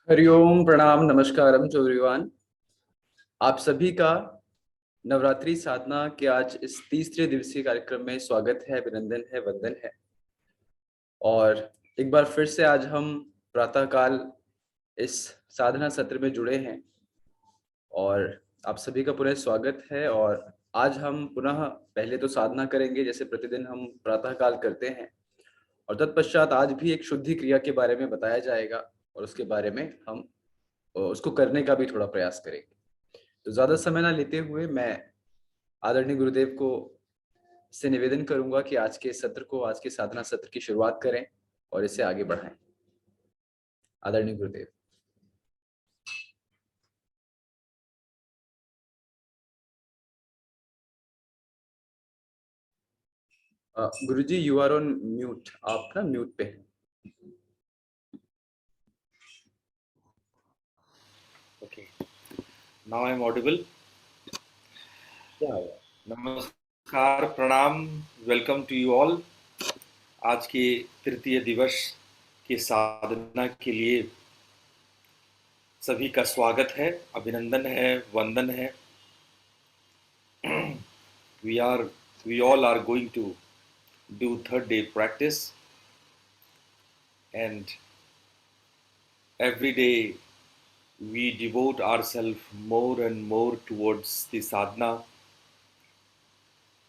हरिओम प्रणाम नमस्कारम एवरीवन। आप सभी का नवरात्रि साधना के आज इस तीसरे दिवसीय कार्यक्रम में स्वागत है, अभिनंदन है, वंदन है। और एक बार फिर से आज हम प्रातःकाल इस साधना सत्र में जुड़े हैं और आप सभी का पुनः स्वागत है। और आज हम पुनः पहले तो साधना करेंगे जैसे प्रतिदिन हम प्रातःकाल करते हैं, और तत्पश्चात आज भी एक शुद्धि क्रिया के बारे में बताया जाएगा और उसके बारे में हम उसको करने का भी थोड़ा प्रयास करेंगे। तो ज्यादा समय ना लेते हुए मैं आदरणीय गुरुदेव को से निवेदन करूंगा कि आज के साधना सत्र की शुरुआत करें और इसे आगे बढ़ाएं। आदरणीय गुरुदेव। गुरुजी, यू आर ऑन म्यूट। आप ना म्यूट पे हैं। Okay, now I am audible. क्या नमस्कार, प्रणाम, वेलकम टू यू ऑल। आज के तृतीय दिवस के साधना के लिए सभी का स्वागत है, अभिनंदन है, वंदन है। We are, we all are going to do third day practice, and every day we devote ourselves more and more towards the sadhana.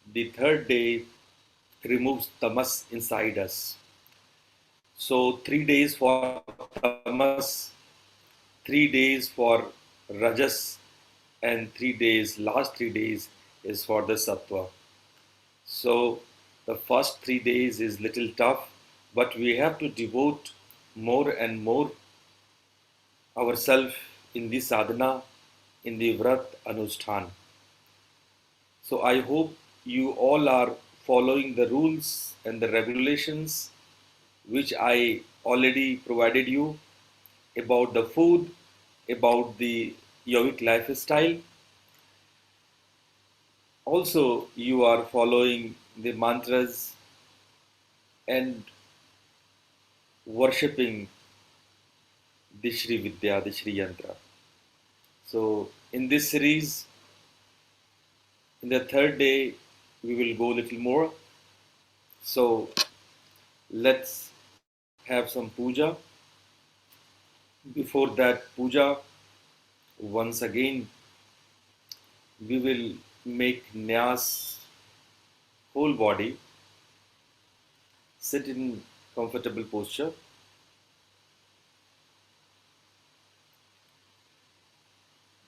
The third day removes tamas inside us. So 3 days for tamas, 3 days for rajas, and 3 days, last 3 days is for the sattva. So the first 3 days is little tough, but we have to devote more and more ourselves in the sadhana, in the vrat anushthan. So I hope you all are following the rules and the regulations which I already provided you about the food, about the yogic lifestyle. Also, you are following the mantras and worshipping the Shri Vidya, the Shri Yantra. So, in this series, in the third day, we will go a little more. So, let's have some puja. Before that puja, once again, we will make nyas whole body, sit in comfortable posture.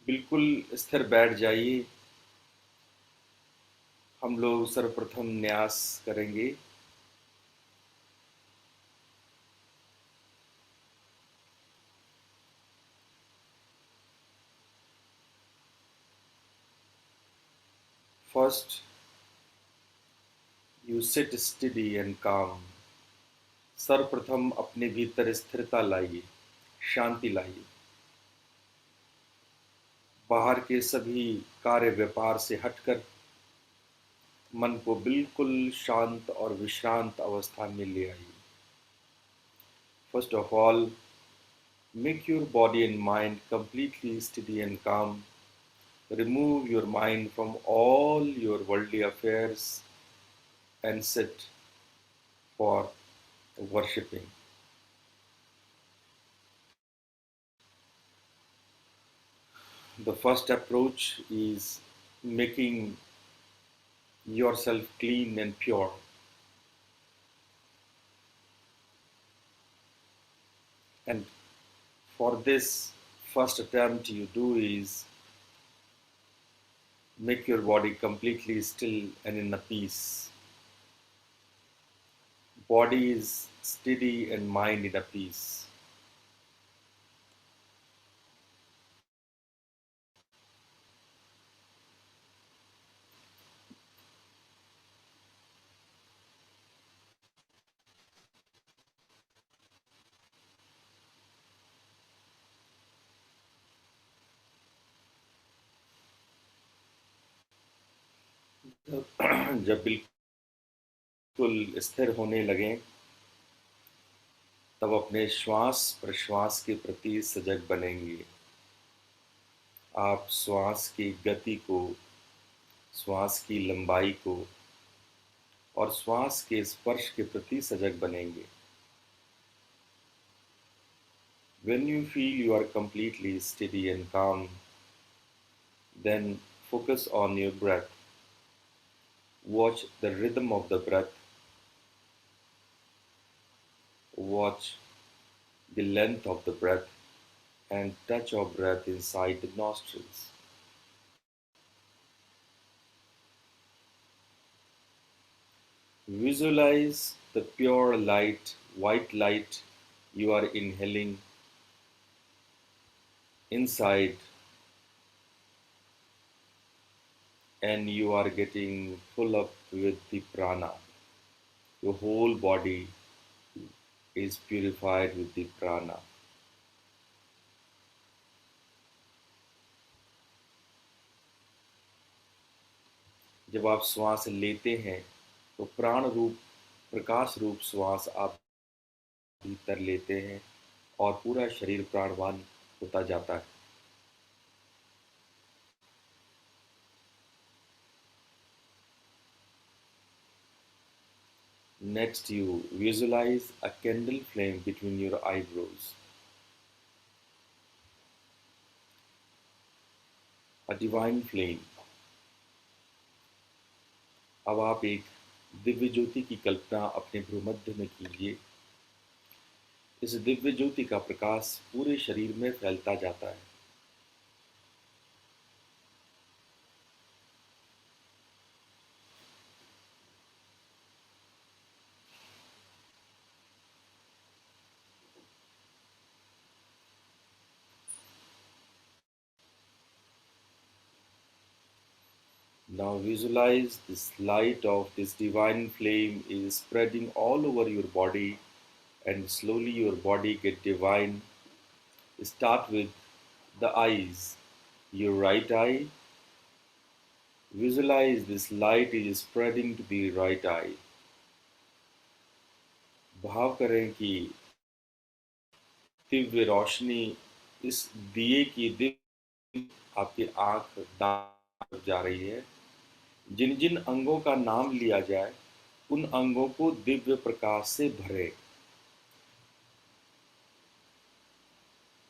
बिल्कुल स्थिर बैठ जाइए। हम लोग सर्वप्रथम न्यास करेंगे। First, you sit steady and calm. सर्वप्रथम अपने भीतर स्थिरता लाइए, शांति लाइए। बाहर के सभी कार्य व्यापार से हटकर मन को बिल्कुल शांत और विश्रांत अवस्था में ले आइए। First of all, make your body and mind completely steady and calm. Remove your mind from all your worldly affairs and sit for worshipping. The first approach is making yourself clean and pure. And for this first attempt, you do is make your body completely still and in a peace. Body is steady and mind in a peace. जब बिल्कुल स्थिर होने लगें तब अपने श्वास प्रश्वास के प्रति सजग बनेंगे। आप श्वास की गति को, श्वास की लंबाई को और श्वास के स्पर्श के प्रति सजग बनेंगे। When you feel you are completely steady and calm, then focus on your breath. Watch the rhythm of the breath. Watch the length of the breath and touch of breath inside the nostrils. Visualize the pure light, white light you are inhaling inside, and you are getting full up with the prana. Your whole body is purified with the prana. जब आप श्वास लेते हैं तो प्राण रूप, प्रकाश रूप श्वास आप भीतर लेते हैं और पूरा शरीर प्राणवान होता जाता है। Next, you visualize a candle flame between your eyebrows, a divine flame. अब आप एक दिव्य ज्योति की कल्पना अपने भ्रूमध्य में कीजिए। इस दिव्य ज्योति का प्रकाश पूरे शरीर में फैलता जाता है। Now visualize this light of this divine flame is spreading all over your body, and slowly your body get divine. Start with the eyes. Your right eye. Visualize this light is spreading to the right eye. भाव करें कि दिव्य रोशनी इस दिए की दिव्य आपकी आंख दांत जा रही है। जिन जिन अंगों का नाम लिया जाए उन अंगों को दिव्य प्रकाश से भरे।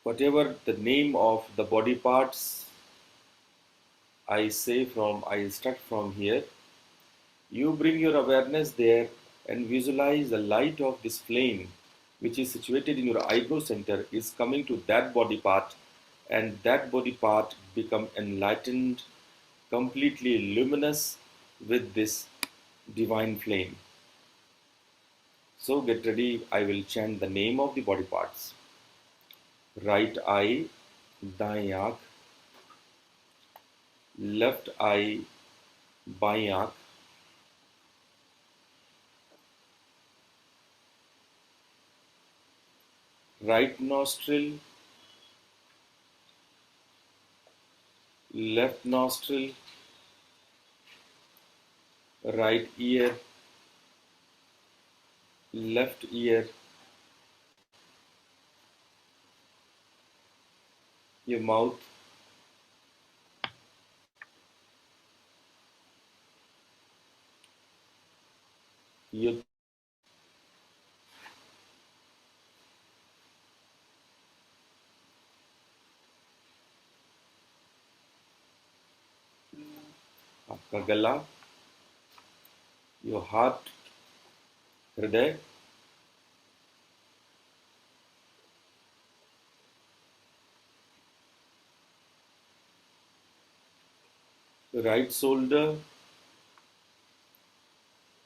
Whatever the name of the body parts I instruct from here, you bring your awareness there and visualize the light of this flame which is situated in your eyebrow center is coming to that body part, and that body part become enlightened, completely luminous with this divine flame. So get ready, I will chant the name of the body parts. Right eye, दाएं आंख, left eye, बाईं आंख, right nostril, left nostril, right ear, left ear, your mouth, your आपका गला, your heart, हृदय, right shoulder,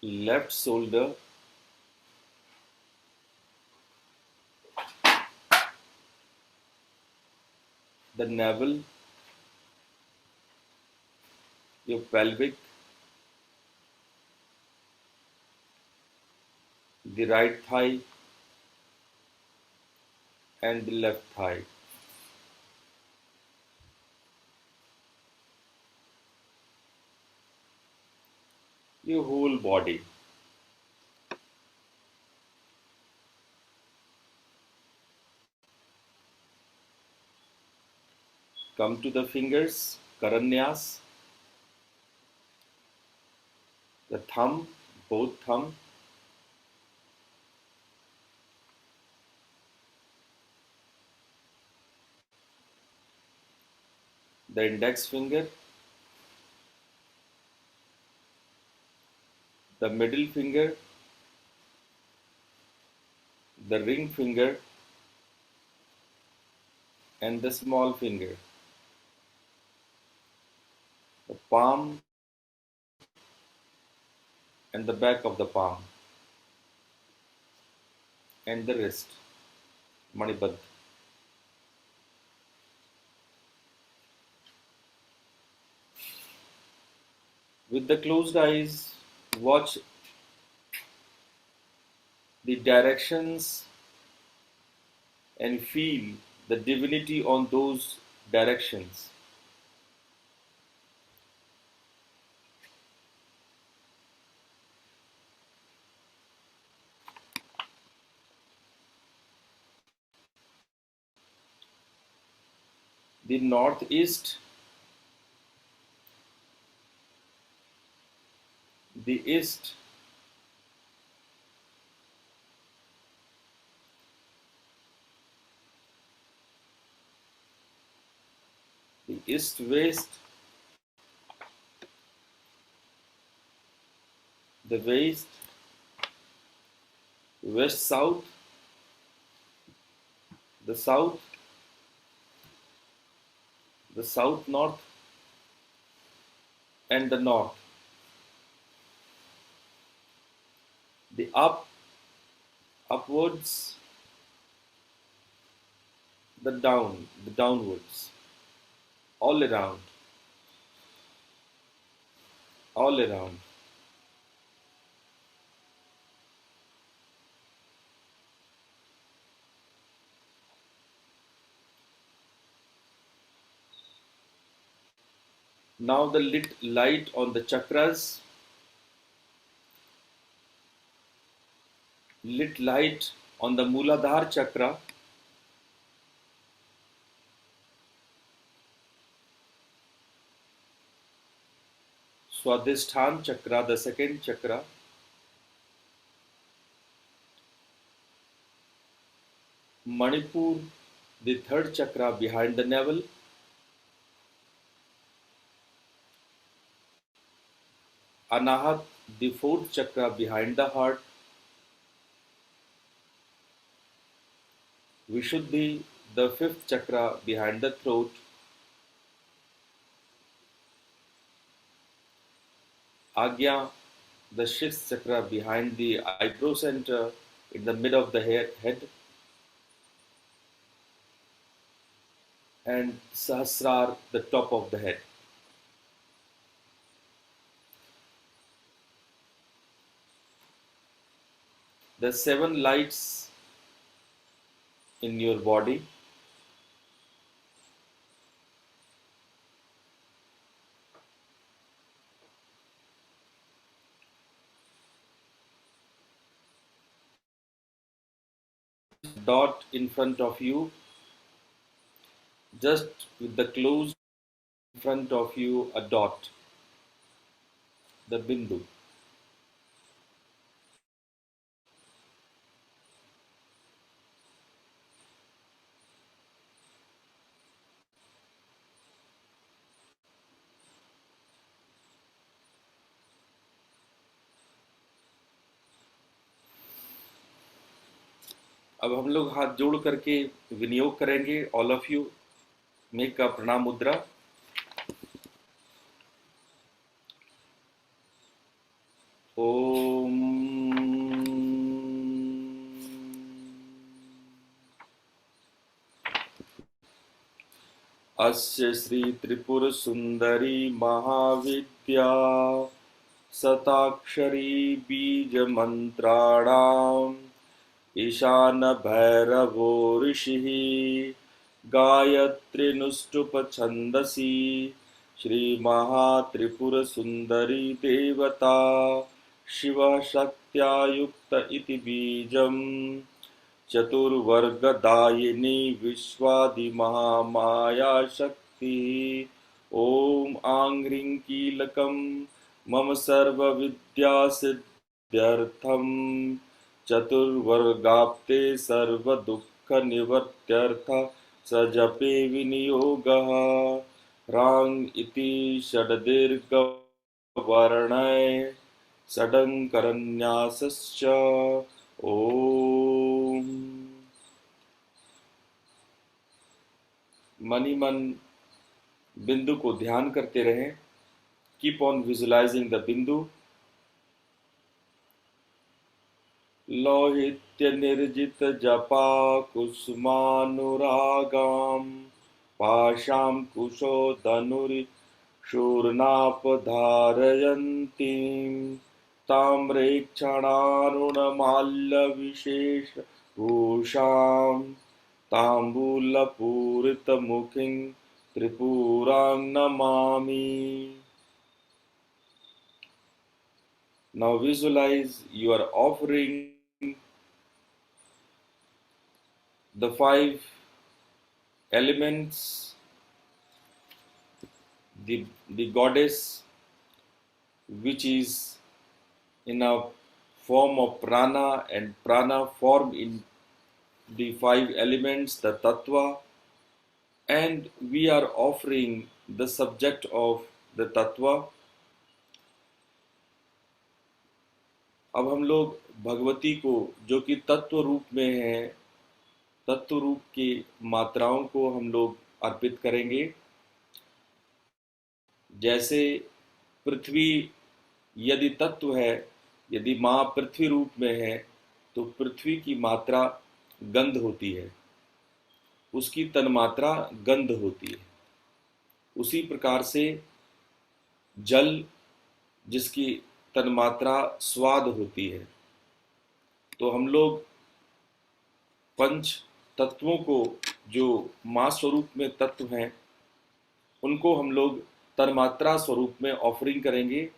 left shoulder, the navel, your pelvic, the right thigh and the left thigh. Your whole body. Come to the fingers, Karanyas, the thumb, both thumb, the index finger, the middle finger, the ring finger, and the small finger, the palm and the back of the palm, and the wrist, Manibandh. With the closed eyes, watch the directions and feel the divinity on those directions. The northeast, the east, the east west, the west, west south, the south, the south north, and the north, the upwards, the downwards, all around, all around. Now the lit light on the chakras, lit light on the Muladhara chakra, Swadhisthana chakra, the second chakra, Manipur, the third chakra behind the navel, Anahat, the fourth chakra behind the heart, Vishuddhi, the fifth chakra behind the throat, Agya, the sixth chakra behind the eyebrow center in the mid of the head, and Sahasrar, the top of the head. The seven lights in your body, dot in front of you, just with the closed in front of you, a dot, the bindu. अब हम लोग हाथ जोड़ करके विनियोग करेंगे. All of you make a प्रणाम मुद्रा. ओम अस्य श्री त्रिपुर सुंदरी महाविद्या शताक्षरी बीज मंत्राणाम ईशान भैरवो ऋषिः गायत्रीनुष्टुप छंदसि श्री महात्रिपुर सुंदरी देवता शिव शक्त्या युक्त इति बीजम् चतुर्वर्गदायिनी विश्वादि महामाया शक्ति ॐ आं ह्रीं कीलकं मम सर्वविद्यासिद्ध्यर्थं चतुर्वर्गाप्ते सर्वदुःखनिवृत्त्यर्थ स जपे विनियोगः ह्रां इति षड्दीर्घवर्णय षडङ्करन्यासश्च ॐ। मनी मन बिंदु को ध्यान करते रहें। कीप ऑन विजुअलाइजिंग द बिंदु। लौहित्य निर्जित जपा कुसुमानुरागाम पाशां कुशो धनुरि शूर्णापधारयन्तीं ताम्रेक्षणारुणमाल्यविशेषभूषां ताम्बूलपूरितमुखीं त्रिपुरां Namami. Now visualize you are offering the 5 elements, the goddess, which is in a form of prana, and prana form in the 5 elements, the tattva, and we are offering the subject of the tattva. अब हम लोग भगवती को, जो कि तत्व रूप में है, तत्व रूप की मात्राओं को हम लोग अर्पित करेंगे। जैसे पृथ्वी यदि तत्व है, यदि माँ पृथ्वी रूप में है, तो पृथ्वी की मात्रा गंध होती है, उसकी तन्मात्रा गंध होती है। उसी प्रकार से जल, जिसकी तन्मात्रा स्वाद होती है। तो हम लोग पंच तत्वों को, जो माँ स्वरूप में तत्व हैं, उनको हम लोग तन्मात्रा स्वरूप में ऑफरिंग करेंगे,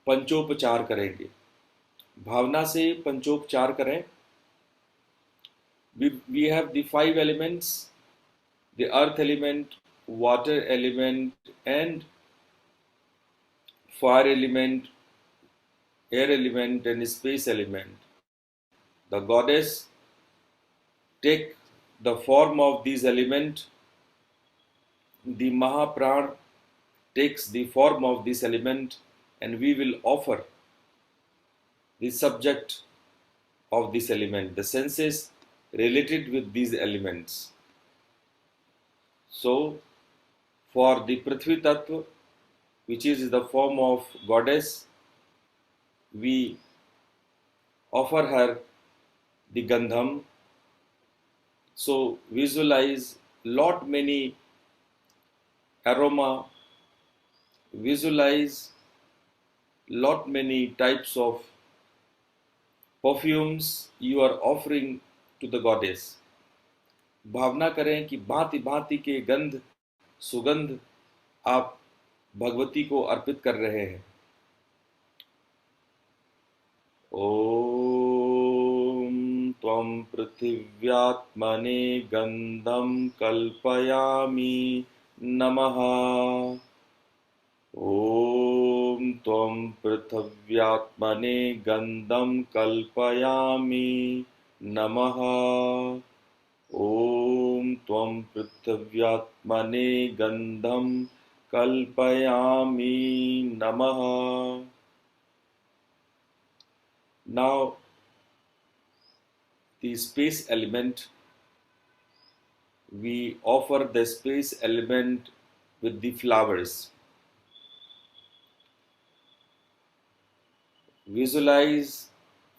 पंचोपचार करेंगे। भावना से पंचोपचार करें। We have the 5 elements, the earth element, water element, and fire element, air element, and space element. The goddess take the form of these elements. The Mahapran takes the form of this element, and we will offer the subject of this element, the senses related with these elements. So, for the Prithvi Tattva, which is the form of goddess, we offer her the Gandham. So, visualize lot many aroma, visualize lot many types of perfumes you are offering to the goddess. भावना करें कि भांति भांति के गंध, सुगंध आप भगवती को अर्पित कर रहे हैं। ओम त्वं पृथिव्यात्मने गंधं कल्पयामि नमः। ओम त्वं पृथिव्यात्मने गंधं कल्पयामि नमः। ओम त्वं पृथिव्यात्मने गंधं कल्पयामि नमः। Now the space element, we offer the space element with the flowers. Visualize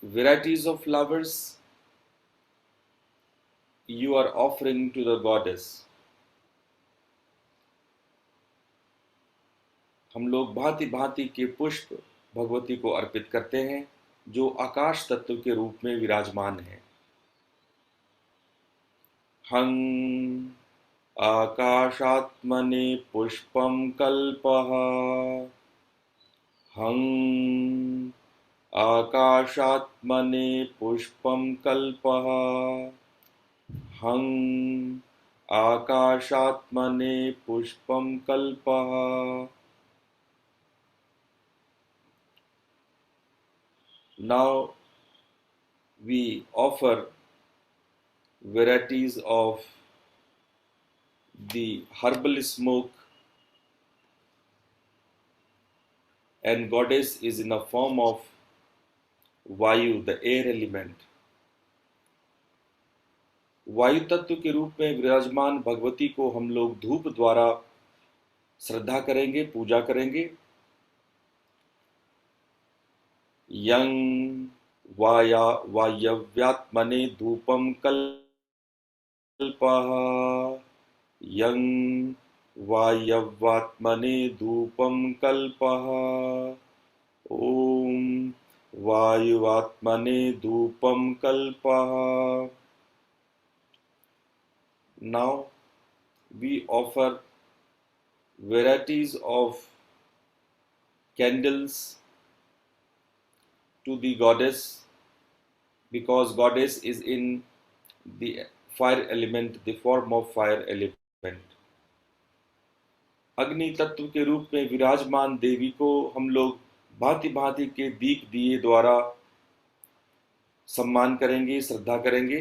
varieties of flowers you are offering to the goddess. हम लोग भांति भांति के पुष्प भगवती को अर्पित करते हैं, जो आकाश तत्व के रूप में विराजमान है। हं आकाशात्मने पुष्पं कल्पः। हं आकाशात्मने पुष्पं कल्पः। हं आकाशात्मने पुष्पं कल्पः। Now we offer varieties of the herbal smoke, and goddess is in the form of Vayu, the air element. वायु तत्व के रूप में विराजमान भगवती को हम लोग धूप द्वारा श्रद्धा करेंगे, पूजा करेंगे। यं वायव्यात्मने धूपं कल्पः। यं वायव्यात्मने धूपं कल्पः। ॐ वायुवात्मने धूपं कल्पः। Now we offer varieties of candles to the goddess, because goddess is in the fire element, the form of fire element. अग्नि तत्व के रूप में विराजमान देवी को हम लोग भांति भांति के दीप दिए द्वारा सम्मान करेंगे, श्रद्धा करेंगे।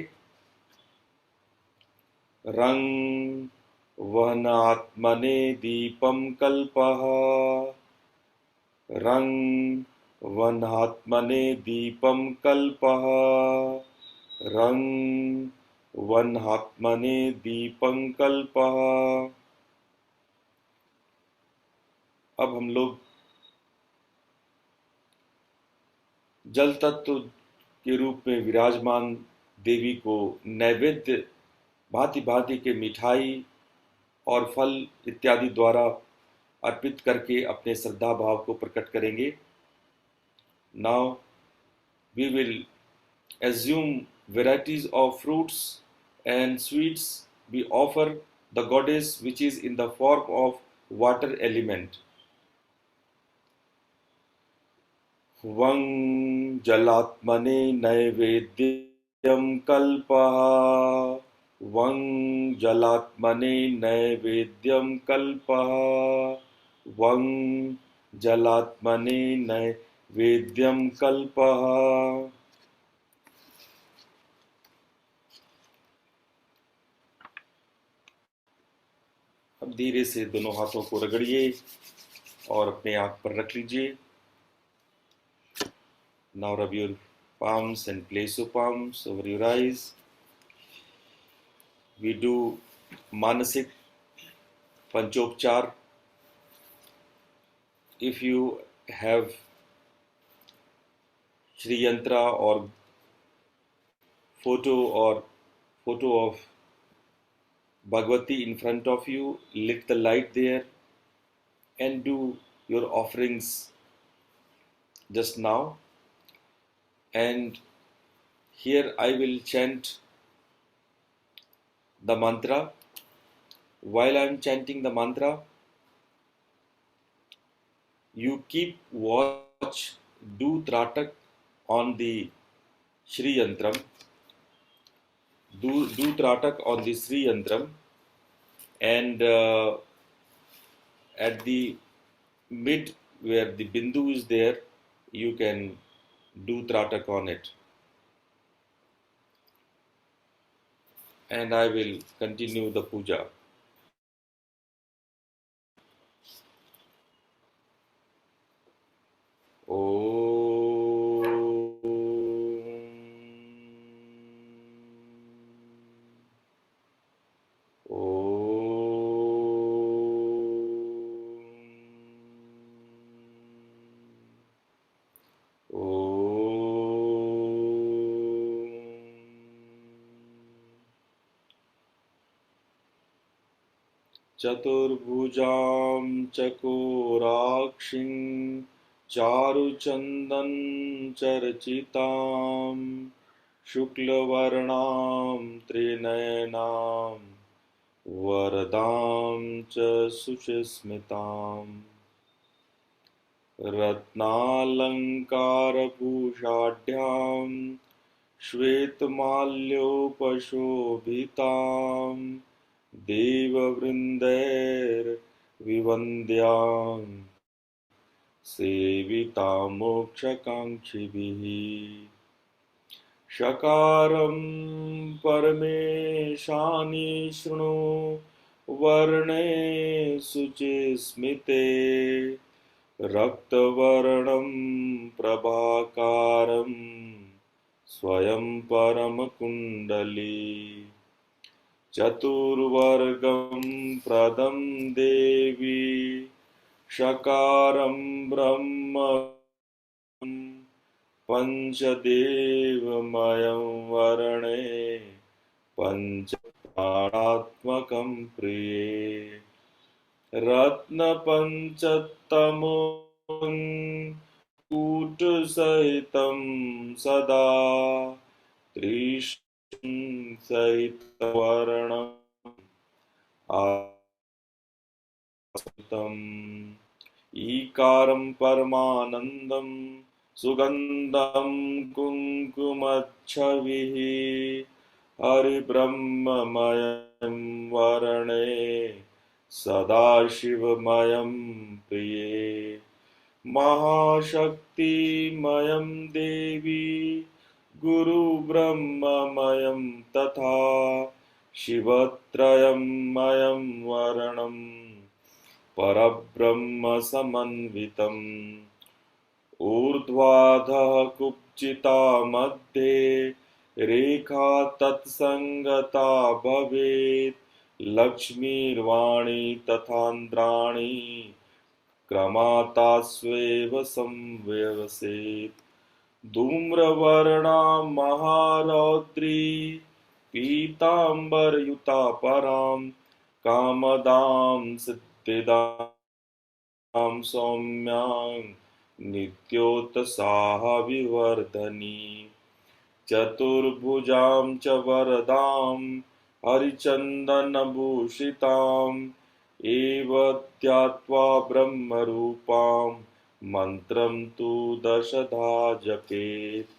रंग वहनात्मने दीपं कल्पः। रंग वह्नात्मने दीपं कल्पः। रंग वह्नात्मने दीपं कल्पः। अब हम लोग जल तत्व के रूप में विराजमान देवी को नैवेद्य भांति भांति के मिठाई और फल इत्यादि द्वारा अर्पित करके अपने श्रद्धा भाव को प्रकट करेंगे। Now we will assume varieties of fruits and sweets we offer the goddess, which is in the form of water element. वं जलात्मने नैवेद्यं कल्पः। वं जलात्मने नैवेद्यं कल्पः। वं जलात्मने नैवेद्यं कल्पः। अब धीरे से दोनों हाथों को रगड़िए और अपने आंख पर रख लीजिए। Now rub your palms and place your palms over your eyes. We do Manasik Panchopchar. If you have Shri Yantra or photo of Bhagwati in front of you, lit the light there and do your offerings just now. And here I will chant the mantra. While I am chanting the mantra, you keep watch, do Tratak on the Shri Yantram. Do Tratak on the Sri Yantram, and at the mid where the Bindu is there, you can do Tratak on it. And I will continue the puja. चतुर्भुजां चकोराक्षिं चारुचन्दन चर्चितां शुक्लवर्णां त्रिनयनां वरदां च सुस्मितां रत्नालङ्कारभूषाढ्यां श्वेतमाल्योपशोभितां देववृन्दैर्विवन्द्यां सेविता मोक्षकाङ्क्षिभिः शकारं परमेशानि शृणु वर्णे शुचे स्मिते रक्तवर्णं प्रभाकारं स्वयं परमकुण्डली चतुर्वर्गं प्रदं देवी शकारं ब्रह्म पञ्चदेवमयं वर्णे पञ्चप्राणात्मकं प्रिये रत्नपञ्चतमोऽङ् कूटसहितं सदा त्रिशूलसहितवर्णम् आस्तं ईकारं परमानन्दं सुगन्धं कुङ्कुमच्छविः हरिब्रह्ममयं वर्णे सदाशिवमयं प्रिये महाशक्तिमयं देवी गुरुब्रह्ममयं तथा शिवत्रयमयं वर्णं परब्रह्मसमन्वितम् ऊर्ध्वाधः कुब्जिता मध्ये रेखा तत्सङ्गता भवेत् लक्ष्मीर्वाणी तथान्द्राणि क्रमातास्वेव संव्यवसेत् धूम्रवर्णा महारौद्री पीताम्बरयुता परां कामदां सिद्धिदां सौम्यां नित्योत्साह विवर्धनी चतुर्भुजां च वरदां हरिचन्दनभूषिताम् एव ध्यात्वा ब्रह्मरूपां मन्त्रं तु दशधा जपेत्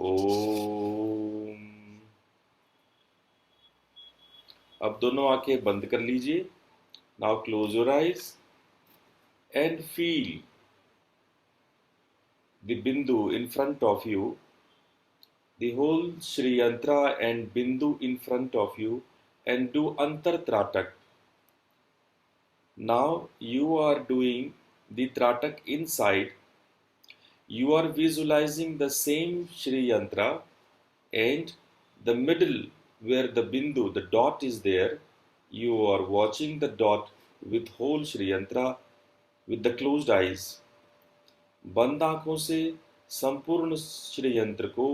ओम। अब दोनों आंखें बंद कर लीजिए। Now close your eyes and feel the Bindu in front of you, the whole Shri Yantra and Bindu in front of you, and do Antar Tratak. Now you are doing the Tratak inside. You are visualizing the same Shri Yantra and the middle where the Bindu, the dot is there. You are watching the dot with whole Shri Yantra with the closed eyes. बंद आंखों से संपूर्ण श्री यंत्र को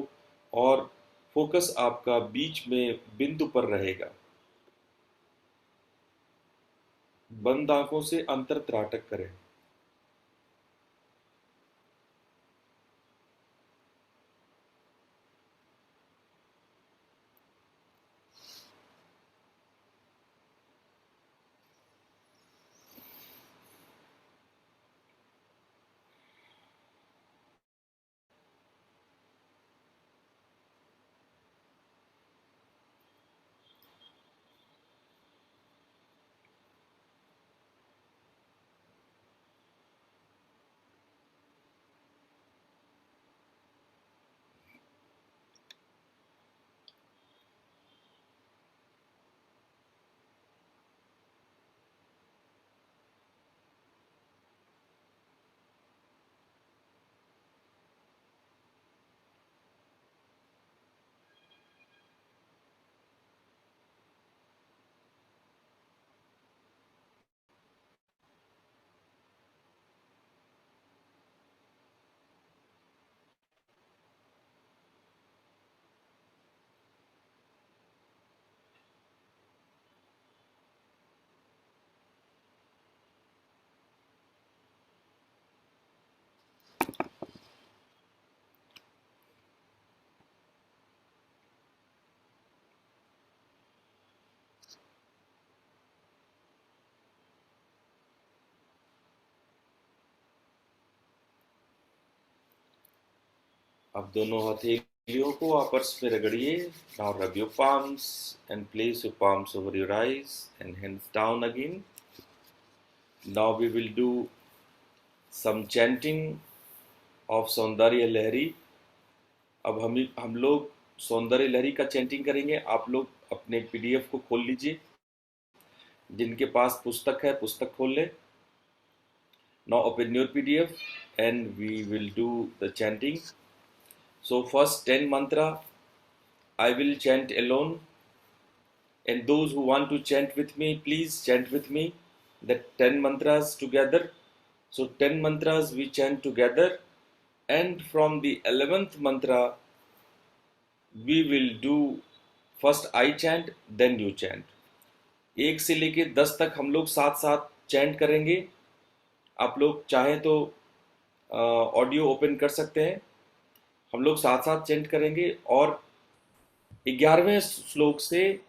और focus आपका बीच में बिंदु पर रहेगा। बंद आंखों से अंतर त्राटक करें। अब दोनों हथेली उंगलियों को आपस में रगड़िए. Now rub your palms and place your palms over your eyes and hands down again. Now we will do some chanting of सौंदर्य लहरी. अब हम लोग सौंदर्य लहरी का चैंटिंग करेंगे. आप लोग अपने पीडीएफ को खोल लीजिए. जिनके पास पुस्तक है पुस्तक खोल ले. Now open your PDF and we will do the chanting. So first 10 mantra I will chant alone, and those who want to chant with me, please chant with me the 10 mantras together. So 10 mantras we chant together, and from the 11th mantra we will do first I chant then you chant. 1 से लेके 10 तक हम लोग साथ साथ chant करेंगे. आप लोग चाहें तो ऑडियो ओपन कर सकते हैं. हम लोग साथ साथ चैंट करेंगे और 11वें श्लोक से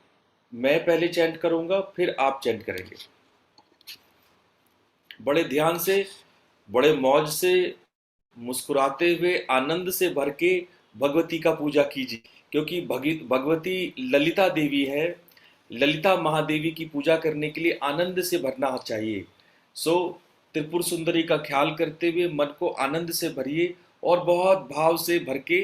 मैं पहले चैंट करूंगा, फिर आप चैंट करेंगे. बड़े ध्यान से, बड़े मौज से, मुस्कुराते हुए, आनंद से भर के भगवती का पूजा कीजिए. क्योंकि भगवती ललिता देवी है. ललिता महादेवी की पूजा करने के लिए आनंद से भरना चाहिए. सो त्रिपुर सुंदरी का ख्याल करते हुए मन को आनंद से भरिए और बहुत भाव से भर के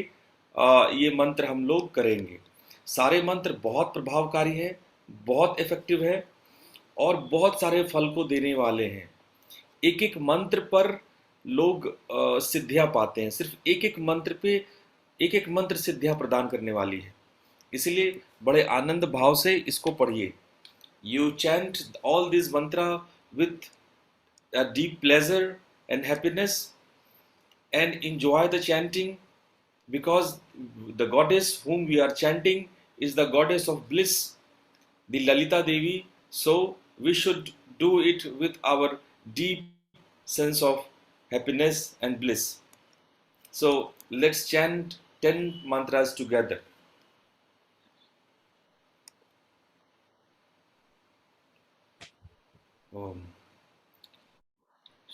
ये मंत्र हम लोग करेंगे. सारे मंत्र बहुत प्रभावकारी है, बहुत इफेक्टिव है और बहुत सारे फल को देने वाले हैं. एक एक मंत्र पर लोग सिद्धियां पाते हैं. सिर्फ एक एक मंत्र पे एक एक मंत्र सिद्धियां प्रदान करने वाली है. इसलिए बड़े आनंद भाव से इसको पढ़िए. यू चैंट ऑल दिस मंत्र with a deep pleasure and happiness and enjoy the chanting, because the goddess whom we are chanting is the goddess of bliss, the Lalita Devi. So we should do it with our deep sense of happiness and bliss. So let's chant 10 mantras together. Om.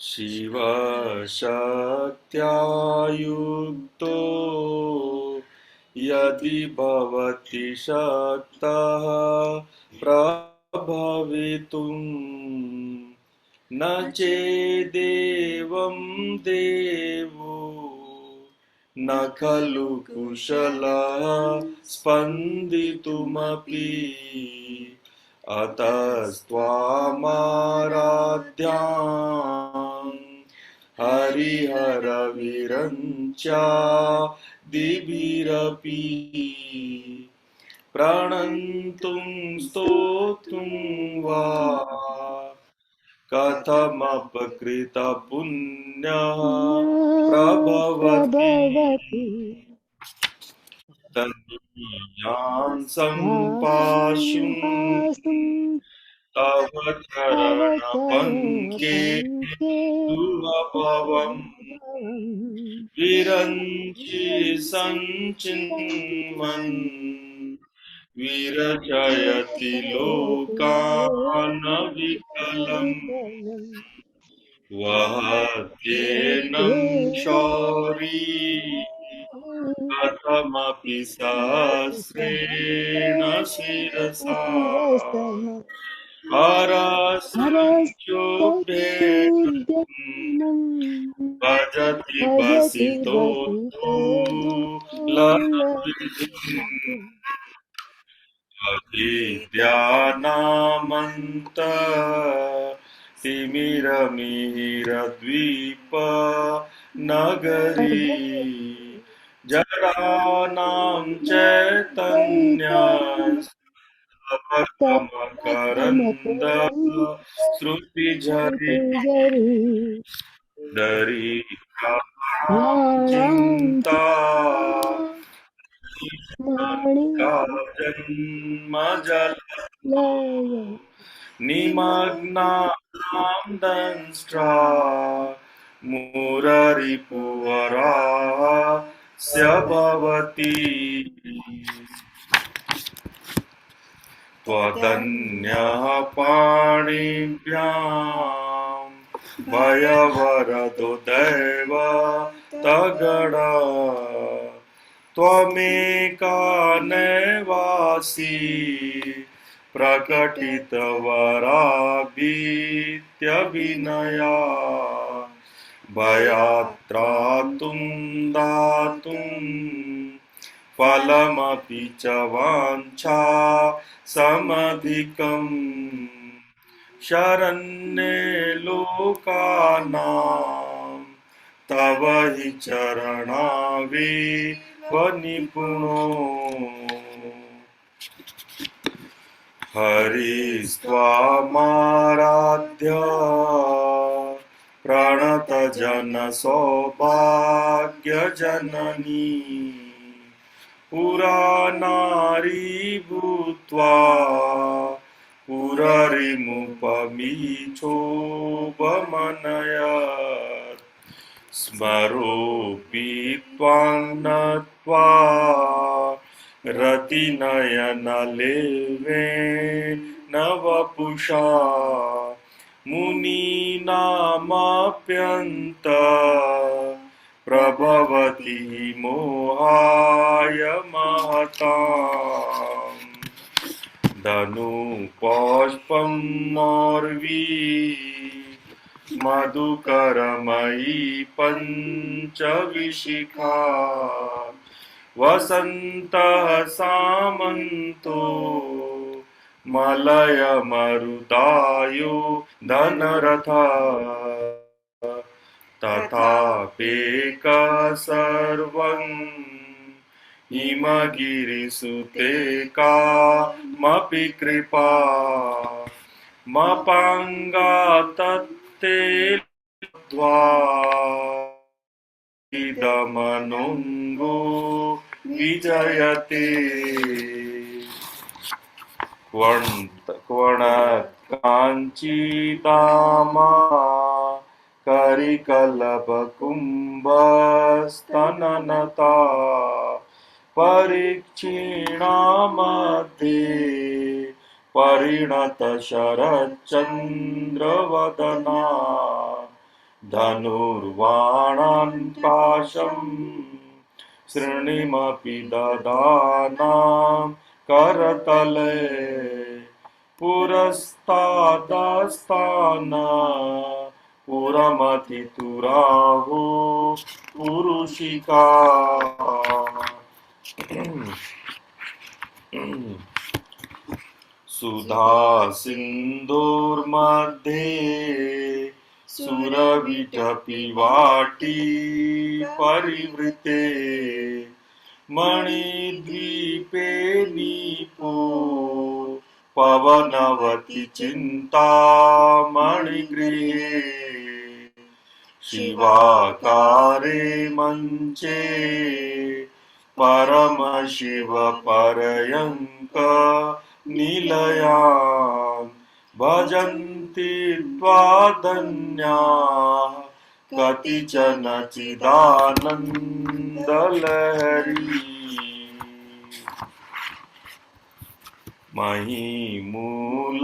शिवशक्त्या युक्तो यदि भवति शक्तः प्रभवितुं न चेदेवं देवो न खलु कुशलः स्पन्दितुमपि अतस्त्वामाराध्यां हरिहरविरञ्चा दिभिरपि प्रणन्तुं स्तोतुं वा कथमपकृतपुण्यः प्रभवति तदीयान् सम्पाशुं तव चरणपङ्के दुरभवम् विरञ्चि सञ्चिन्वन् विरचयति लोकान् विकलम् वहत्येनं शौरी कथमपि सहस्रेण शिरसा हरसंख्योभ्येनं भजति वसितो लविः अविद्यानामन्त तिमिरमिहिरद्वीप नगरी जरानां चैतन्यस्तबकमकरन्द श्रुतिझरी दरिद्राणां चिन्ता जन्मजलधौ निमग्नानां दंष्ट्रा मुरारिपुवरास्य भवति त्वदन्यः पाणिभ्यां भयवरदो दैव तगडा त्वमेका नैवासि प्रकटितवराभीत्यभिनया भयात्रातुं दातुं फलमपि च वाञ्छा समधिकम् शरण्ये लोकानां तव हि चरणावेव निपुणो हरिस्त्वामाराध्य प्रणतजनसौभाग्यजननी पुरा नारी भूत्वा पुररिमुपमीचोपमनयत् स्मरोऽपि त्वां नत्वा रतिनयनलेवेन वपुषा मुनीनामप्यन्त प्रभवति मोहाय महताम् धनुपुष्पं मौर्वी मधुकरमयी पञ्चविशिखा वसन्तः सामन्तो मलयमरुदायो धनरथः तथापेकः सर्वम् हिमगिरिसुते कामपि कृपा मपाङ्गा तत्ते लब्ध्वा इदमनुङ्गो विजयते क्वणत्काञ्चिदामा करिकलपकुम्भस्तननता परीक्षीणामध्ये परिणतशरच्चन्द्रवदना धनुर्वाणान् पाशम् श्रेणीमपि दधानां करतले पुरस्तादस्तान पुरमतितुराहो पुरुषिका सुधा सिन्धुर्मध्ये सुरविटपि वाटी परिवृते मणिद्वीपे नीपो पवनवति चिन्तामणिगृहे शिवाकारे मञ्चे परमशिव पर्यङ्क निलयान् भजन्ति त्वादन्या कतिचन चिदानन्दलहरी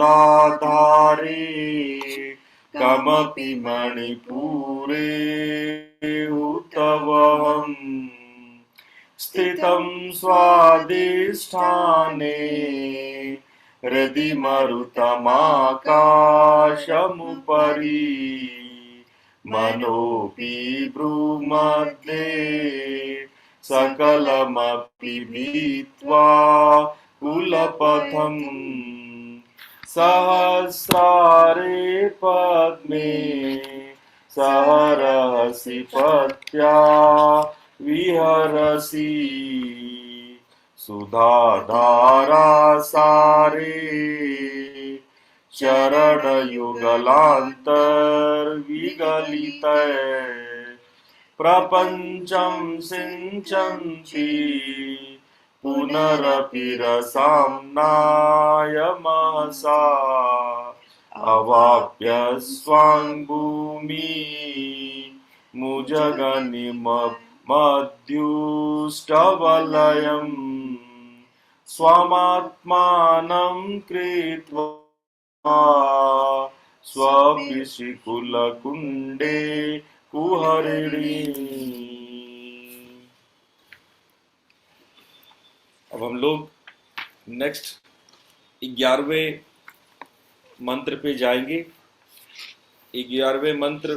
महिमूलाधारे कमपि मणिपुरे उतवहम् स्थितं स्वाधिष्ठाने हृदि मरुतमाकाशमुपरि मनोऽपि भ्रूमध्ये सकलमपि भित्वा कुलपथम् सहस्रारे पद्मे सहरसि पत्या विहरसि सुधाधारासारे चरणयुगलान्तर्विगलिते प्रपञ्चं सिञ्चन्ति पुनरपि रसाम्नाय महसा अवाप्य स्वां भूमि मुजगनिमध्युष्टवलयम् स्वमात्मानं कृत्वा स्वपिशिकुलकुण्डे कुहरिणी अब हम लोग नेक्स्ट 11वें मंत्र पे जाएंगे। 11वें मंत्र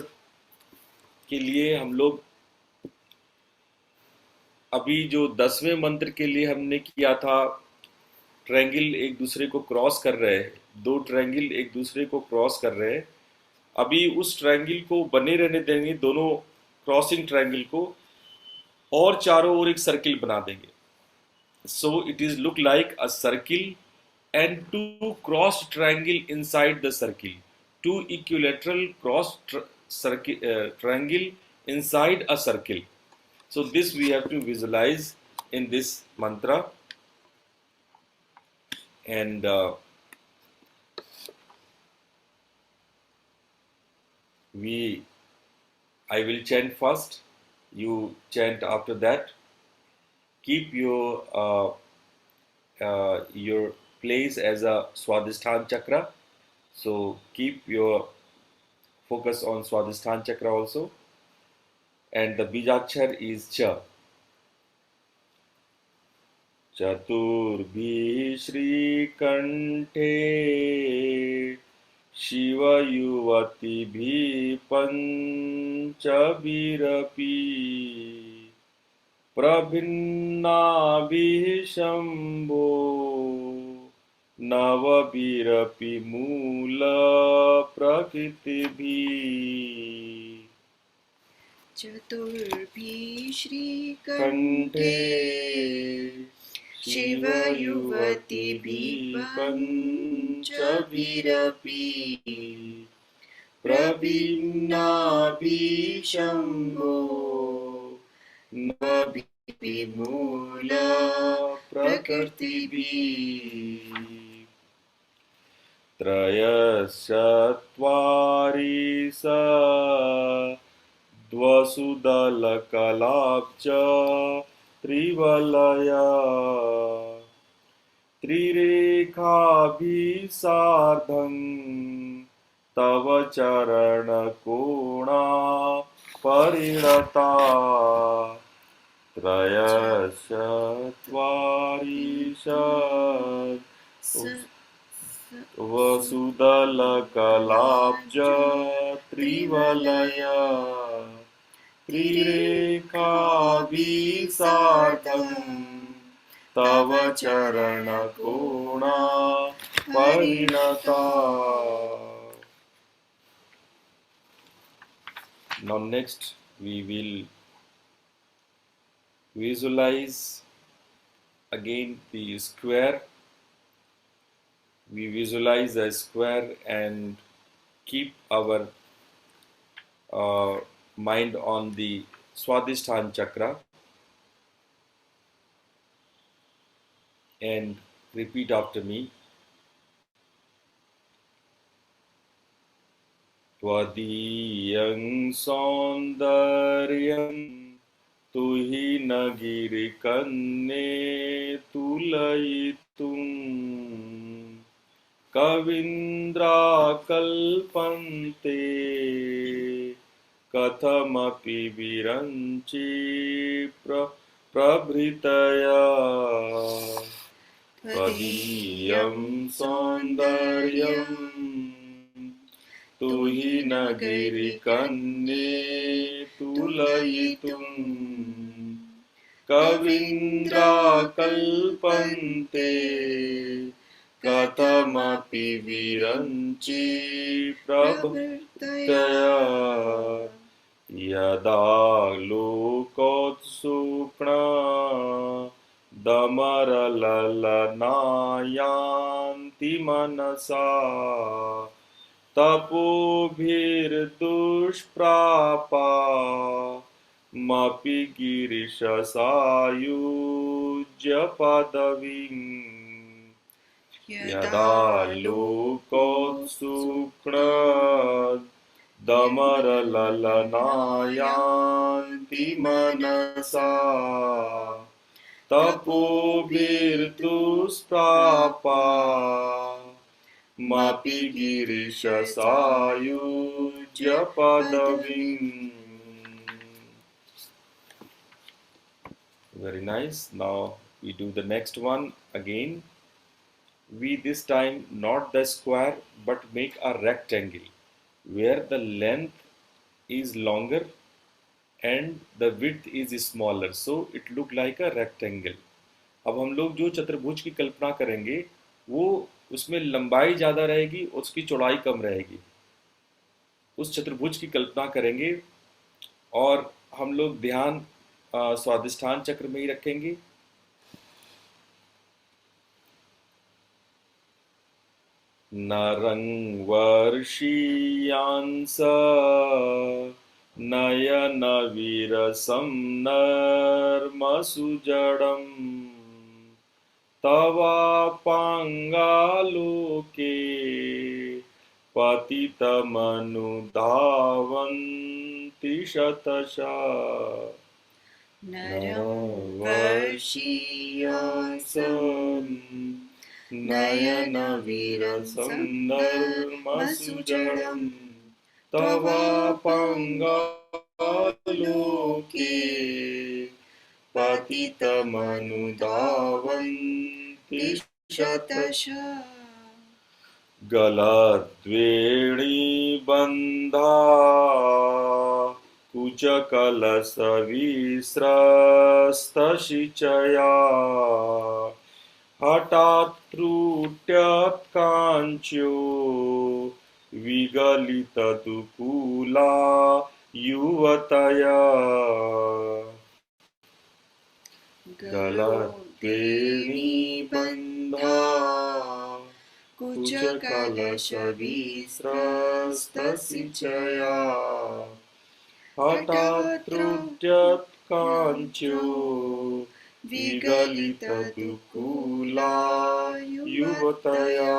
के लिए हम लोग अभी जो 10वें मंत्र के लिए हमने किया था, ट्रायंगल एक दूसरे को क्रॉस कर रहे हैं, दो ट्रायंगल एक दूसरे को क्रॉस कर रहे हैं। अभी उस ट्रायंगल को बने रहने देंगे, दोनों क्रॉसिंग ट्रायंगल को, और चारों ओर एक सर्किल बना देंगे। So it is look like a circle and two crossed triangle inside the circle. Two equilateral triangle inside a circle. So this we have to visualize in this mantra, and I will chant first. You chant after that. Keep your place as a Swadhisthana chakra. So keep your focus on Swadhisthana chakra also. And the Bijachar is Cha. Chaturbi Shri Kante Shiva Yuvati Bhi Panchabirapi Prabhinna Bhi Shambho Navabirapi Mula Prakriti Bhi चतुर्भी श्रीकण्ठे Kante शिवयुवतिभिः पञ्चभिरपि प्रभिन्नाभिः Shambho नभिर्मूला प्रकृतिभिः त्रयश्चत्वारि सा द्वसुदलकलाब्ज त्रिवलया त्रिरेखाभिः सार्धं तव चरणकोणा परिणता त्रयश्चत्वारि वसुदलकलाब्ज त्रिवलया त्रिरेखाभिः सार्धं तव चरणकोणा परिणता. Now next we will visualize again the square. We visualize a square and keep our mind on the Swadhisthana chakra and repeat after me. Twadiyam saundaryam tuhi nagirikanne tulayitum Kavindra kalpante kathamapi viranchi prabhritaya Tadiyam saundaryam tuhi nagirikanne tulayitum Kavindra kalpante Kathamapi viranchi prabhutaya Yada lokotsupna damaralanayanti manasa Tapobhir dushprapa Mapi girisha sayujya padavim Yada lokotsukna damaralanayanti manasa tapobhirtusprapa mapi girisha sayujya padavim. Very nice. Now We do the next one again. We this time not the square but make a rectangle where the length is longer and the width is smaller, so it look like a rectangle. अब हम लोग जो चतुर्भुज की कल्पना करेंगे वो उसमें लंबाई ज़्यादा रहेगी और उसकी चौड़ाई कम रहेगी, उस चतुर्भुज की कल्पना करेंगे। और हम लोग ध्यान स्वादिष्ठान चक्र में ही रखेंगे। नरं वर्षीयांस नयनविरसं नर्मसुजडम् तवापाङ्गालोके पतितमनुधावन्ति शतशः। नरं वर्षीयासं नयनविरसं नर्मसुजडं तवापाङ्गालोके पतितमनुधावन्ति शतशः। गलद्वेणीबन्धा कुचकलशविस्रस्तशिचया हठात् त्रुट्यत्काञ्च्यो विगलितदुकूला युवतया। गलद्वेणीबन्धा कुचकलशविस्रस्तशिचया हठात् त्रुट्यत्काञ्च्यो विगलितदुकूला युवतया।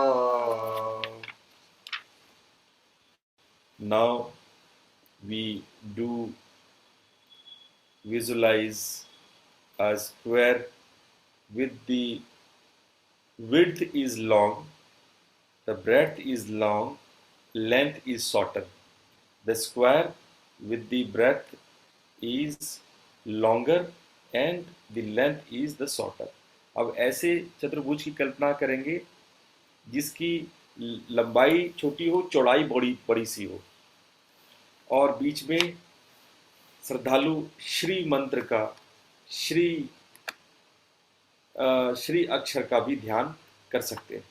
Now we do visualize a square with the width is long, the breadth is long, length is shorter. The square with the breadth is longer and the length is the shorter. अब ऐसे चतुर्भुज की कल्पना करेंगे जिसकी लंबाई छोटी हो, चौड़ाई बड़ी बड़ी सी हो, और बीच में श्रद्धालु श्री मंत्र का श्री अक्षर का भी ध्यान कर सकते हैं।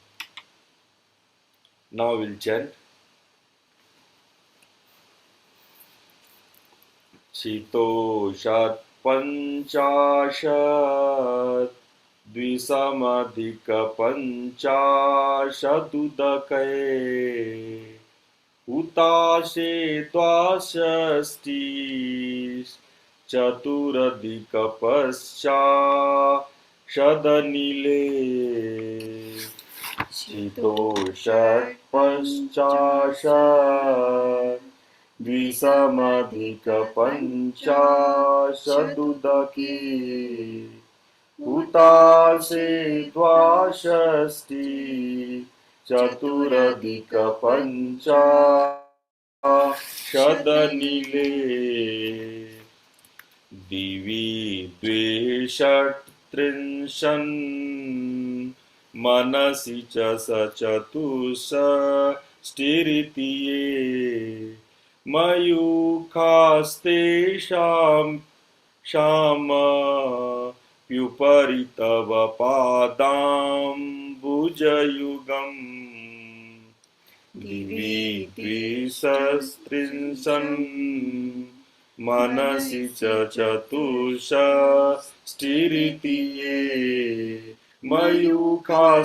Now we'll chant. शीतोषात् पञ्चाशत् द्विसमधिकपञ्चाशदुदके हुताशे द्वाषष्टिश्चतुरधिकपश्चाशदनिले। शीतोषात् पञ्चाशत् द्विसमधिकपञ्चाशदुदके हुताशे द्वाषष्टिश्चतुरधिकपञ्चाशदनिले। दिवि द्विषट्त्रिंशन् मनसि च सचतुष्षष्टिरिति ये मयूखास्तेषां प्युपरि तव पादाम्बुजयुगम्। दिवि द्विसहस्त्रिंशन् मनसि च चतुष्षष्टिरिति ये मयूखास्तेषां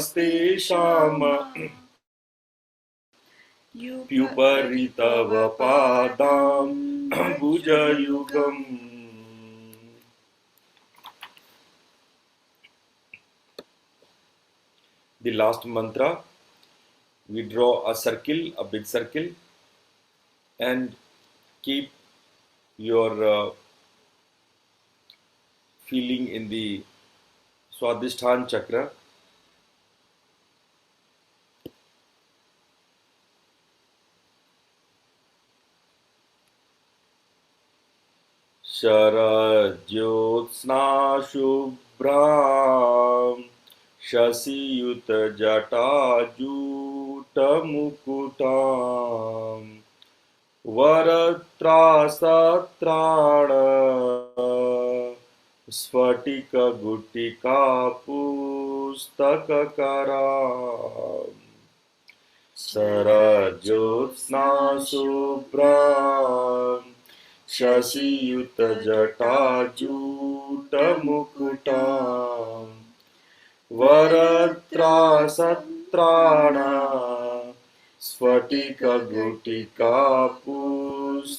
प्युपरि तव पादाम्बुजयुगम्। The last mantra, we draw a circle, a big circle, and keep your feeling in the Swadhisthana chakra. शरज्योत्स्ना शुभ्र शुभ्रां शशियुतजटाजूटमुकुटां वरत्रासत्राण स्फटिकगुटिका पुस्तककरां सरज्योत्स्ना शुभ्रां शशियुतजटाजूटमुकुटां वरत्रासत्राण स्फटिकगुटिका पुस्तककरां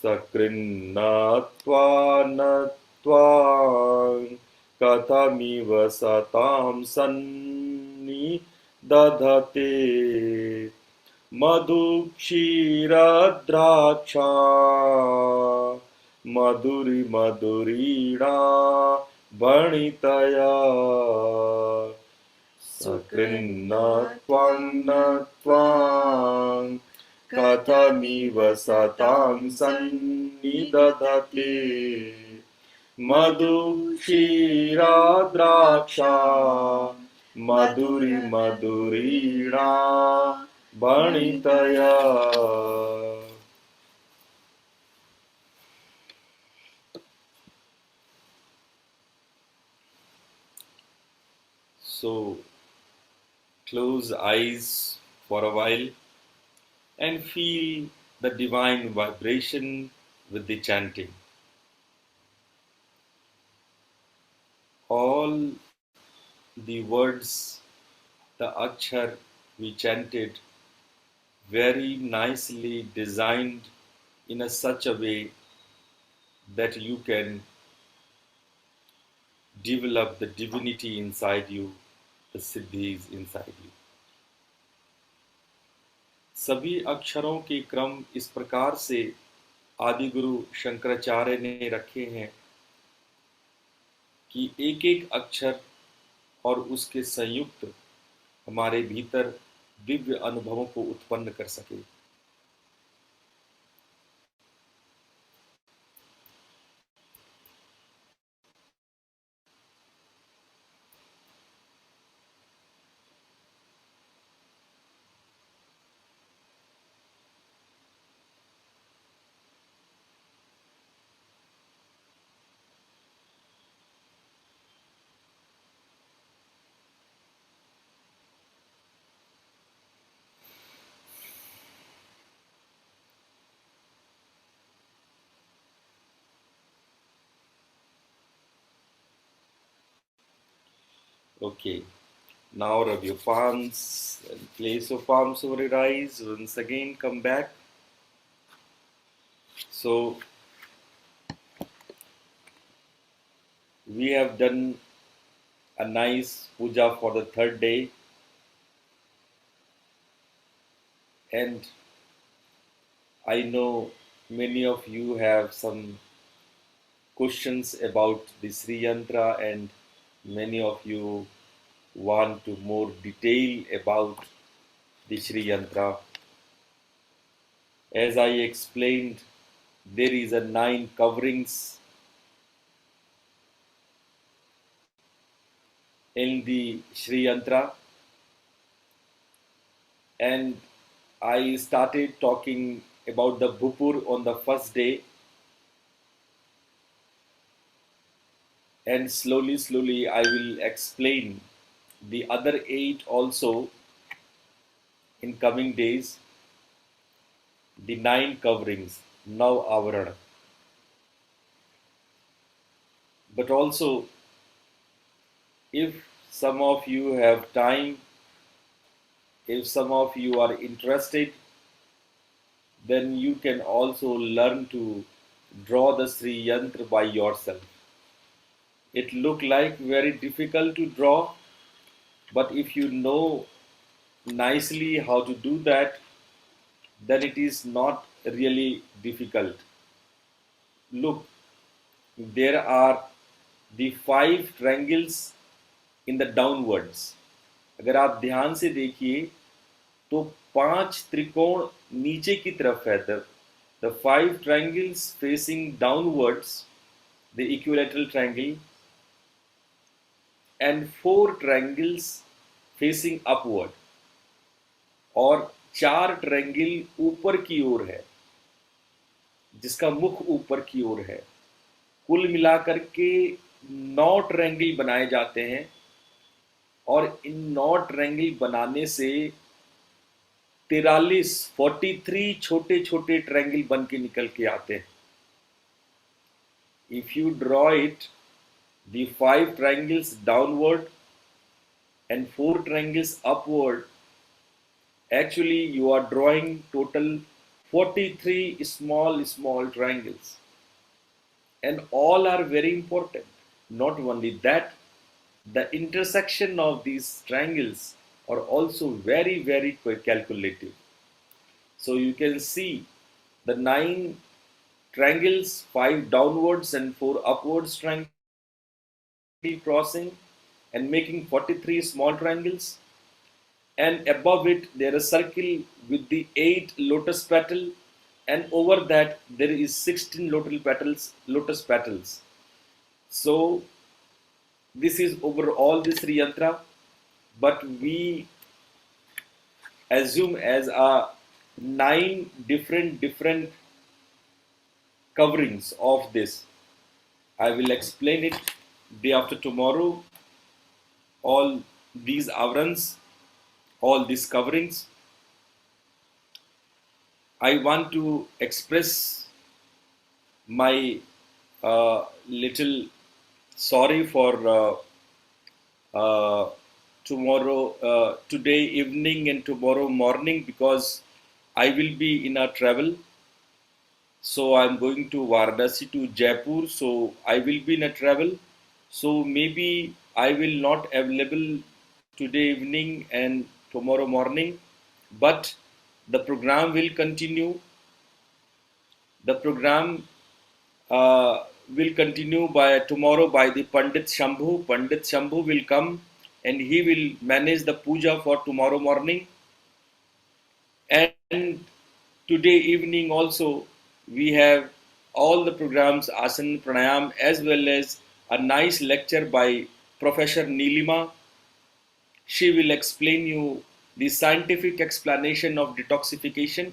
सकृन्नत्वा नत्वां कथमिव सतां सन्निदधते मधुक्षीरद्राक्षा मधुरिमधुरीणा भणितया सकृन्नत्वां नत्वां कथमिव सतां सन्निदधते मधुक्षीरा द्राक्षा मधुरिमधुरीणा भणितया. So close eyes for a while and feel the divine vibration with the chanting. All the words, the akshar we chanted, very nicely designed in such a way that you can develop the divinity inside you, the siddhis inside you. सभी अक्षरों के क्रम इस प्रकार से आदि गुरु शंकराचार्य ने रखे हैं कि एक एक अक्षर और उसके संयुक्त हमारे भीतर दिव्य अनुभवों को उत्पन्न कर सके. Okay, now rub your palms and place your palms over your eyes. Once again, come back. So, we have done a nice puja for the third day, and I know many of you have some questions about the Sri Yantra, and many of you want to more detail about the Sri Yantra. As I explained, there is a 9 coverings in the Sri Yantra, and I started talking about the Bhupur on the first day, and slowly I will explain the other 8 also in coming days, the 9 coverings, now Avarana. But also, if some of you have time, if some of you are interested, then you can also learn to draw the Sri Yantra by yourself. It look like very difficult to draw, but if you know nicely how to do that, then it is not really difficult. Look, there are the 5 triangles in the downwards. अगर आप ध्यान से देखिए तो 5 त्रिकोण नीचे की तरफ है. The 5 triangles facing downwards the equilateral triangle, and 4 triangles facing upward, और 4 ट्रायंगल ऊपर की ओर है, जिसका मुख ऊपर की ओर है। कुल मिलाकर के 9 ट्रायंगल बनाए जाते हैं, और इन 9 ट्रायंगल बनाने से 43 छोटे छोटे ट्रायंगल बन के निकल के आते हैं। If you draw it, the 5 triangles downward and 4 triangles upward, actually you are drawing total 43 small triangles, and all are very important. Not only that, the intersection of these triangles are also very calculative. So you can see the 9 triangles, 5 downwards and 4 upwards triangles crossing and making 43 small triangles, and above it there is a circle with the 8 lotus petal, and over that there is 16 lotus petals. So this is overall this Sri Yantra, but we assume as a 9 different coverings of this. I will explain it day after tomorrow, all these avrans, all these coverings. I want to express my little sorry for today evening and tomorrow morning, because I will be in a travel. So I'm going to Varanasi to Jaipur, so I will be in a travel. So maybe I will not available today evening and tomorrow morning, but the program will continue. The program will continue by tomorrow by the Pandit Shambhu. Pandit Shambhu will come and he will manage the puja for tomorrow morning. And today evening also we have all the programs, Asana, Pranayam, as well as a nice lecture by Professor Neelima. She will explain you the scientific explanation of detoxification.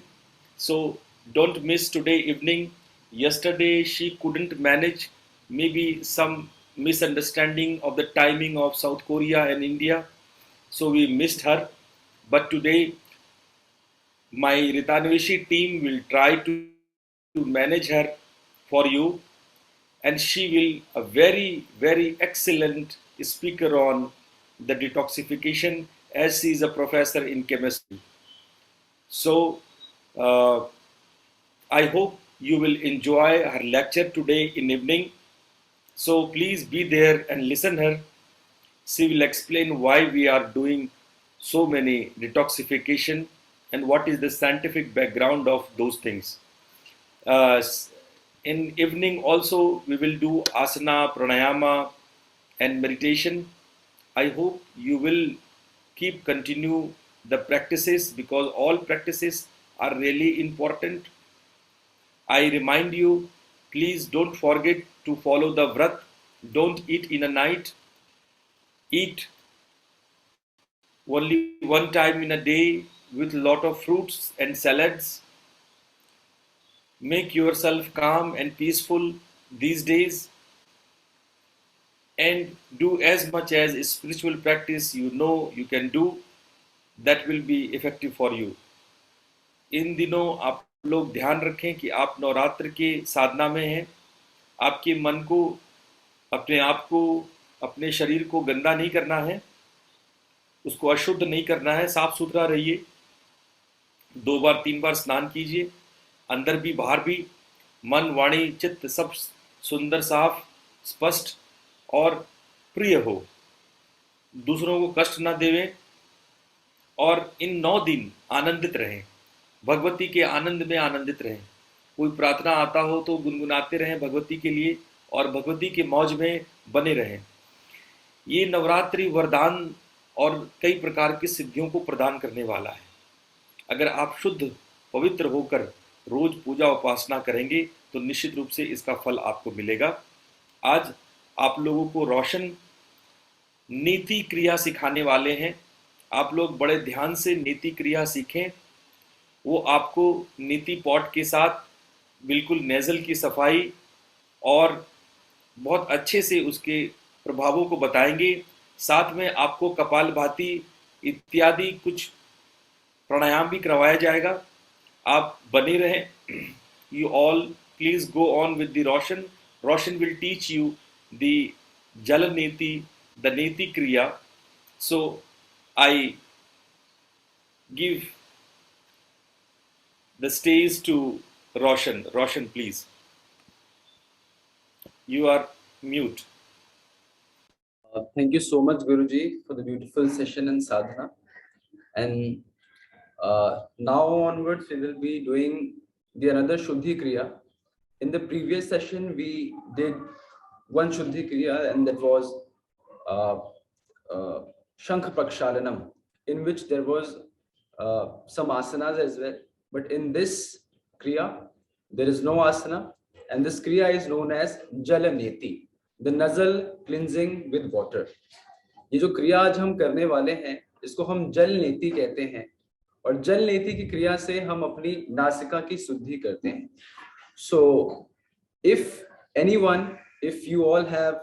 So don't miss today evening. Yesterday she couldn't manage, maybe some misunderstanding of the timing of South Korea and India, so we missed her. But today my Ritanveshi team will try to manage her for you, and she will a very excellent speaker on the detoxification, as she is a professor in chemistry. So I hope you will enjoy her lecture today in evening. So please be there and listen her. She will explain why we are doing so many detoxification and what is the scientific background of those things. In evening also we will do asana, pranayama and meditation. I hope you will continue the practices, because all practices are really important. I remind you, please don't forget to follow the vrat. Don't eat in a night. Eat only one time in a day with a lot of fruits and salads. Make yourself calm and peaceful these days, and do as much as spiritual practice you know you can do, that will be effective for you. इन दिनों आप लोग ध्यान रखें कि आप नवरात्र के साधना में हैं। आपके मन को, अपने आप को, अपने शरीर को गंदा नहीं करना है, उसको अशुद्ध नहीं करना है, साफ सुथरा रहिए। 2 बार 3 बार स्नान कीजिए, अंदर भी बाहर भी, मन वाणी चित्त सब सुंदर साफ स्पष्ट और प्रिय हो, दूसरों को कष्ट ना देवें, और इन 9 दिन आनंदित रहें, भगवती के आनंद में आनंदित रहें। कोई प्रार्थना आता हो तो गुनगुनाते रहें भगवती के लिए, और भगवती के मौज में बने रहें। ये नवरात्रि वरदान और कई प्रकार की सिद्धियों को प्रदान करने वाला है। अगर आप शुद्ध पवित्र होकर रोज पूजा उपासना करेंगे तो निश्चित रूप से इसका फल आपको मिलेगा। आज आप लोगों को रोशन नीति क्रिया सिखाने वाले हैं। आप लोग बड़े ध्यान से नीति क्रिया सीखें। वो आपको नीति पॉट के साथ बिल्कुल नेज़ल की सफाई और बहुत अच्छे से उसके प्रभावों को बताएंगे। साथ में आपको कपालभाति इत्यादि कुछ प्राणायाम भी करवाया जाएगा। आप बने रहें। You all please go on with the Roshan. Roshan will teach you the jal neti, the neti kriya. So I give the stage to Roshan. Roshan, please. You are mute. Thank you so much, Guruji, for the beautiful session and sadhana. And now onwards, we will be doing the another Shuddhi Kriya. In the previous session, we did one Shuddhi Kriya, and that was Shankh Prakshalanam, in which there was some asanas as well. But in this Kriya, there is no asana, and this Kriya is known as Jalaneti, the nasal cleansing with water. ये जो क्रिया आज हम करने वाले हैं, इसको हम जल नीति कहते हैं, और जल नीति की क्रिया से हम अपनी नासिका की शुद्धि करते हैं. So if anyone, if you all have,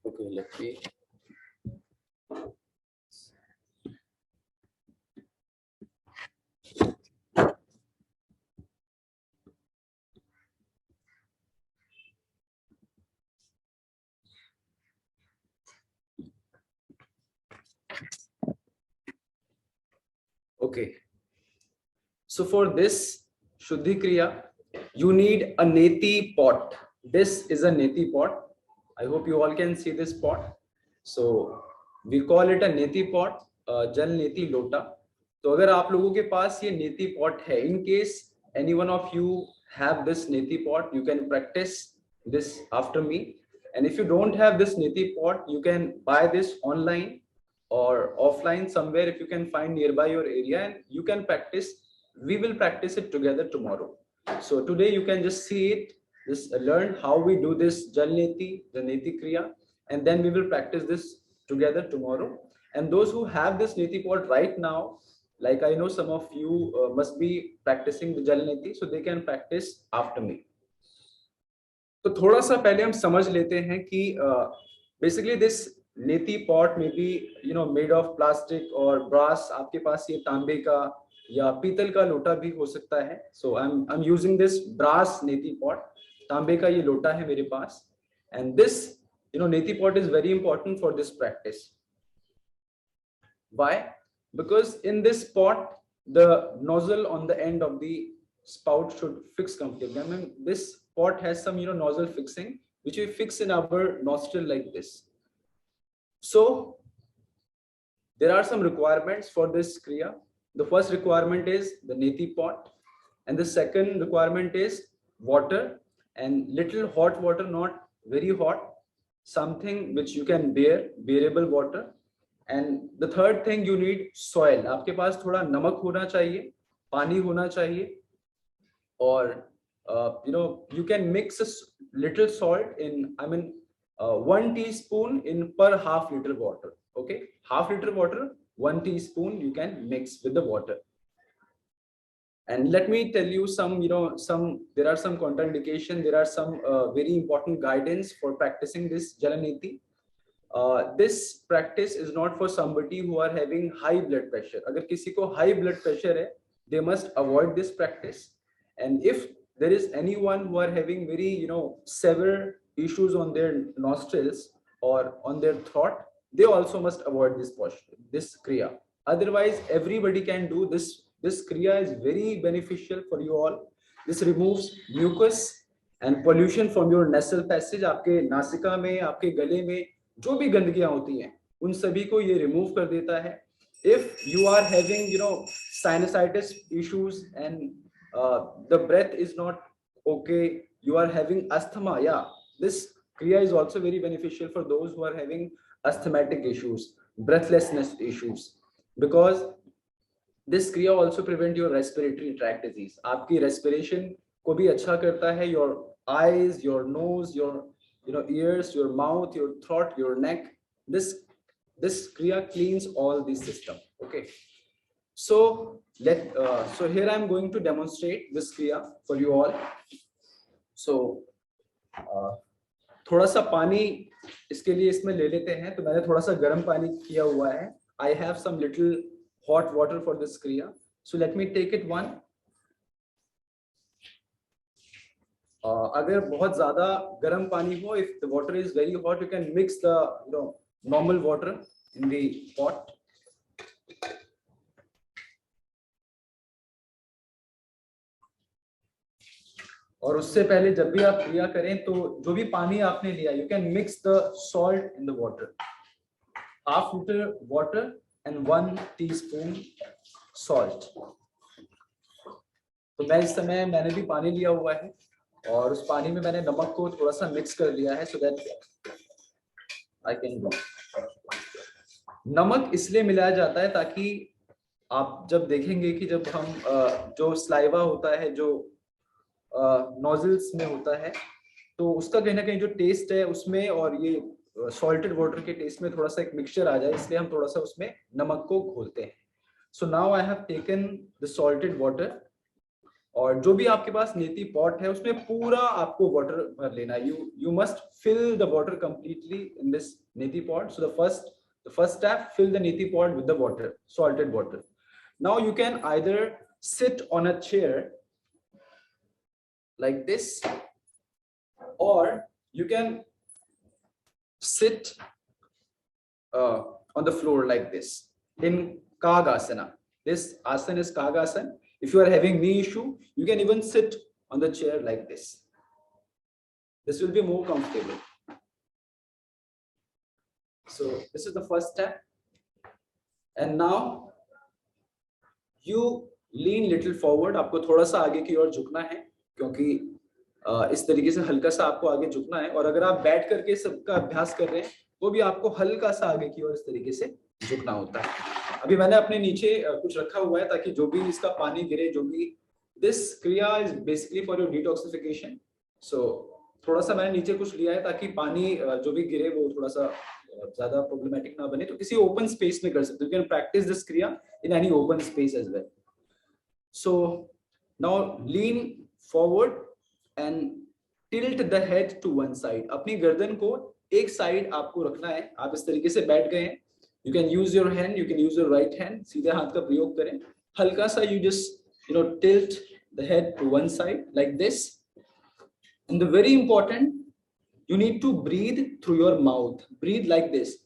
okay, let me. Okay. So for this Shuddhi Kriya, you need a neti pot. This is a neti pot. I hope you all can see this pot. So we call it a neti pot, jal neti lota. तो अगर आप लोगों के पास ये नेति pot है, in case any one of you have this neti pot, you can practice this after me. And if you don't have this neti pot, you can buy this online or offline somewhere if you can find nearby your area, and you can practice. We will practice it together tomorrow. So today you can just see it, just learn how we do this Jal Neti, the Neti Kriya, and then we will practice this together tomorrow. And those who have this Neti pot right now, like I know some of you must be practicing the Jal Neti, so they can practice after me. तो थोड़ा सा पहले हम समझ लेते हैं कि basically this नेति पॉट में भी मेड ऑफ प्लास्टिक और ब्रास, आपके पास ये तांबे का या पीतल का लोटा भी हो सकता है. So I am using this brass neti pot. तांबे का ये लोटा है मेरे पास, and this neti pot is very important for this practice. Why? Because in this pot the nozzle on the end of the spout should fix comfortably. I mean, this pot has some nozzle fixing which we fix in our nostril like this. So there are some requirements for this kriya. The first requirement is the neti pot, and the second requirement is water, and little hot water, not very hot, something which you can bear, bearable water. And the third thing, you need soil. आपके पास थोड़ा नमक होना चाहिए, पानी होना चाहिए, और you can mix a little salt in, 1 teaspoon in per half liter water. Okay, half liter water, 1 teaspoon you can mix with the water. And let me tell you some, there are some contraindication, there are some very important guidance for practicing this Jalaneti. This practice is not for somebody who are having high blood pressure. अगर किसी को high blood pressure है, they must avoid this practice. And if there is anyone who are having very, severe issues on their nostrils or on their throat, they also must avoid this posture, this kriya. Otherwise, everybody can do this. This kriya is very beneficial for you all. This removes mucus and pollution from your nasal passage. आपके नासिका में, आपके गले में जो भी गंदगियां होती हैं, उन सभी को ये remove कर देता है. If you are having, sinusitis issues and the breath is not okay, you are having asthma, yeah, this kriya is also very beneficial for those who are having asthmatic issues, breathlessness issues, because this kriya also prevent your respiratory tract disease. आपकी respiration को भी अच्छा करता है. Your eyes, your nose, your ears, your mouth, your throat, your neck. This kriya cleans all these system. Okay, so so here I am going to demonstrate this kriya for you all. So थोड़ा सा पानी इसके लिए इसमें ले लेते हैं. तो मैंने थोड़ा सा गर्म पानी किया हुआ है. I have some little hot water for this kriya. So let me take it one. अगर बहुत ज्यादा गर्म पानी हो, if the water is very hot, you can mix the normal water in the pot. और उससे पहले जब भी आप क्रिया करें तो जो भी पानी आपने लिया, you can mix the salt in the water. Half liter water and 1 teaspoon salt. तो मैं इस समय मैंने भी पानी लिया हुआ है और उस पानी में मैंने नमक को थोड़ा सा मिक्स कर लिया है, so that I can do. नमक इसलिए मिलाया जाता है ताकि आप जब देखेंगे कि जब हम जो स्लाइवा होता है जो नोजल्स में होता है, तो उसका कहीं ना कहीं जो टेस्ट है उसमें और ये सॉल्टेड वाटर के टेस्ट में थोड़ा सा एक मिक्सचर आ जाए, इसलिए हम थोड़ा सा उसमें नमक को घोलते हैं. So now I have taken the salted water. और जो भी आपके पास नेति पॉट है उसमें पूरा आपको वाटर भर लेना है. You must fill the water completely in this neti pot. So the first step, fill the neti pot with the water, salted water. Now you can either sit on a chair like this, or you can sit on the floor like this in Kagasana. This asana is Kagasana. If you are having knee issue, you can even sit on the chair like this. This will be more comfortable. So this is the first step. And now you lean little forward. आपको थोड़ा सा आगे की ओर झुकना है, क्योंकि इस तरीके से हल्का सा आपको आगे झुकना है. और अगर आप बैठ करके सबका अभ्यास कर रहे हैं तो भी आपको हल्का सा आगे की ओर इस तरीके से झुकना होता है. अभी मैंने अपने नीचे कुछ रखा हुआ है ताकि जो भी इसका पानी गिरे, जो भी this kriya is basically for your detoxification. So थोड़ा सा मैंने नीचे कुछ लिया है ताकि पानी जो भी गिरे वो थोड़ा सा ज्यादा प्रॉब्लमेटिक ना बने. तो किसी ओपन स्पेस में कर सकते हो. यू कैन प्रैक्टिस दिस क्रिया in any open space as well. So now lean forward and tilt the head to one side. अपनी गर्दन को एक साइड आपको रखना है. आप इस तरीके से बैठ गए हैं. You can use your hand, you can use your right hand. सीधे हाथ का प्रयोग करें. हल्का सा you just tilt the head to one side like this. And the very important, you need to breathe through your mouth. Breathe like this.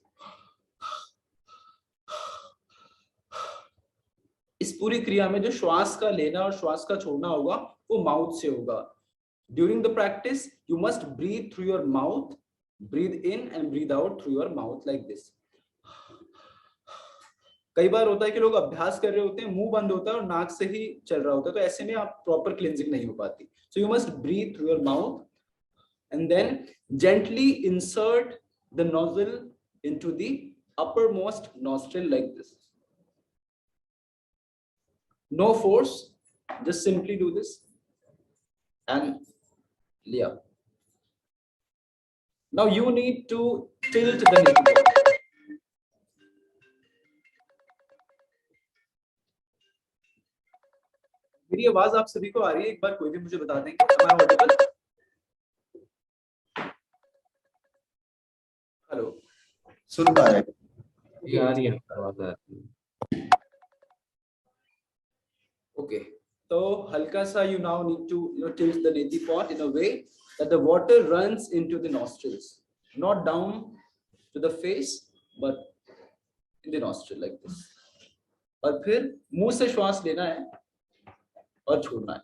इस पूरी क्रिया में जो श्वास का लेना और श्वास का छोड़ना होगा वो माउथ से होगा. During the practice, you must breathe through your mouth, breathe in and breathe out through your mouth like this. कई बार होता है कि लोग अभ्यास कर रहे होते हैं, मुंह बंद होता है और नाक से ही चल रहा होता है, तो ऐसे में आप प्रॉपर क्लींजिंग नहीं हो पाती. So you must breathe through your mouth and then gently insert the nozzle into the uppermost nostril like this. No force, just simply do this and liya. Now you need to tilt the neti. मेरी आवाज आप सभी को आ रही है? एक बार कोई भी मुझे बता दें. Am I audible? हेलो, सुन पा रहे? आ रही है आवाज आ रही है. Okay, so halka sa you now need to tilt the neti pot in a way that the water runs into the nostrils, not down to the face but in the nostril like this. और फिर मुंह से श्वास लेना है और छोड़ना है.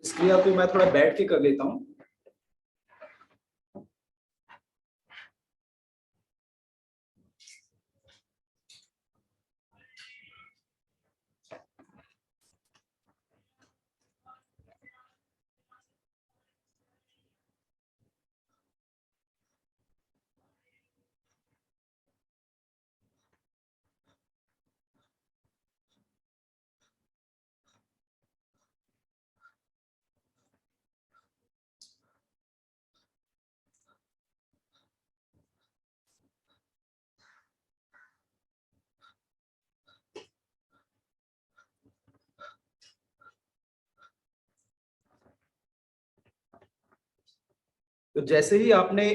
इस क्रिया को मैं थोड़ा बैठ के कर लेता हूं. तो जैसे ही आपने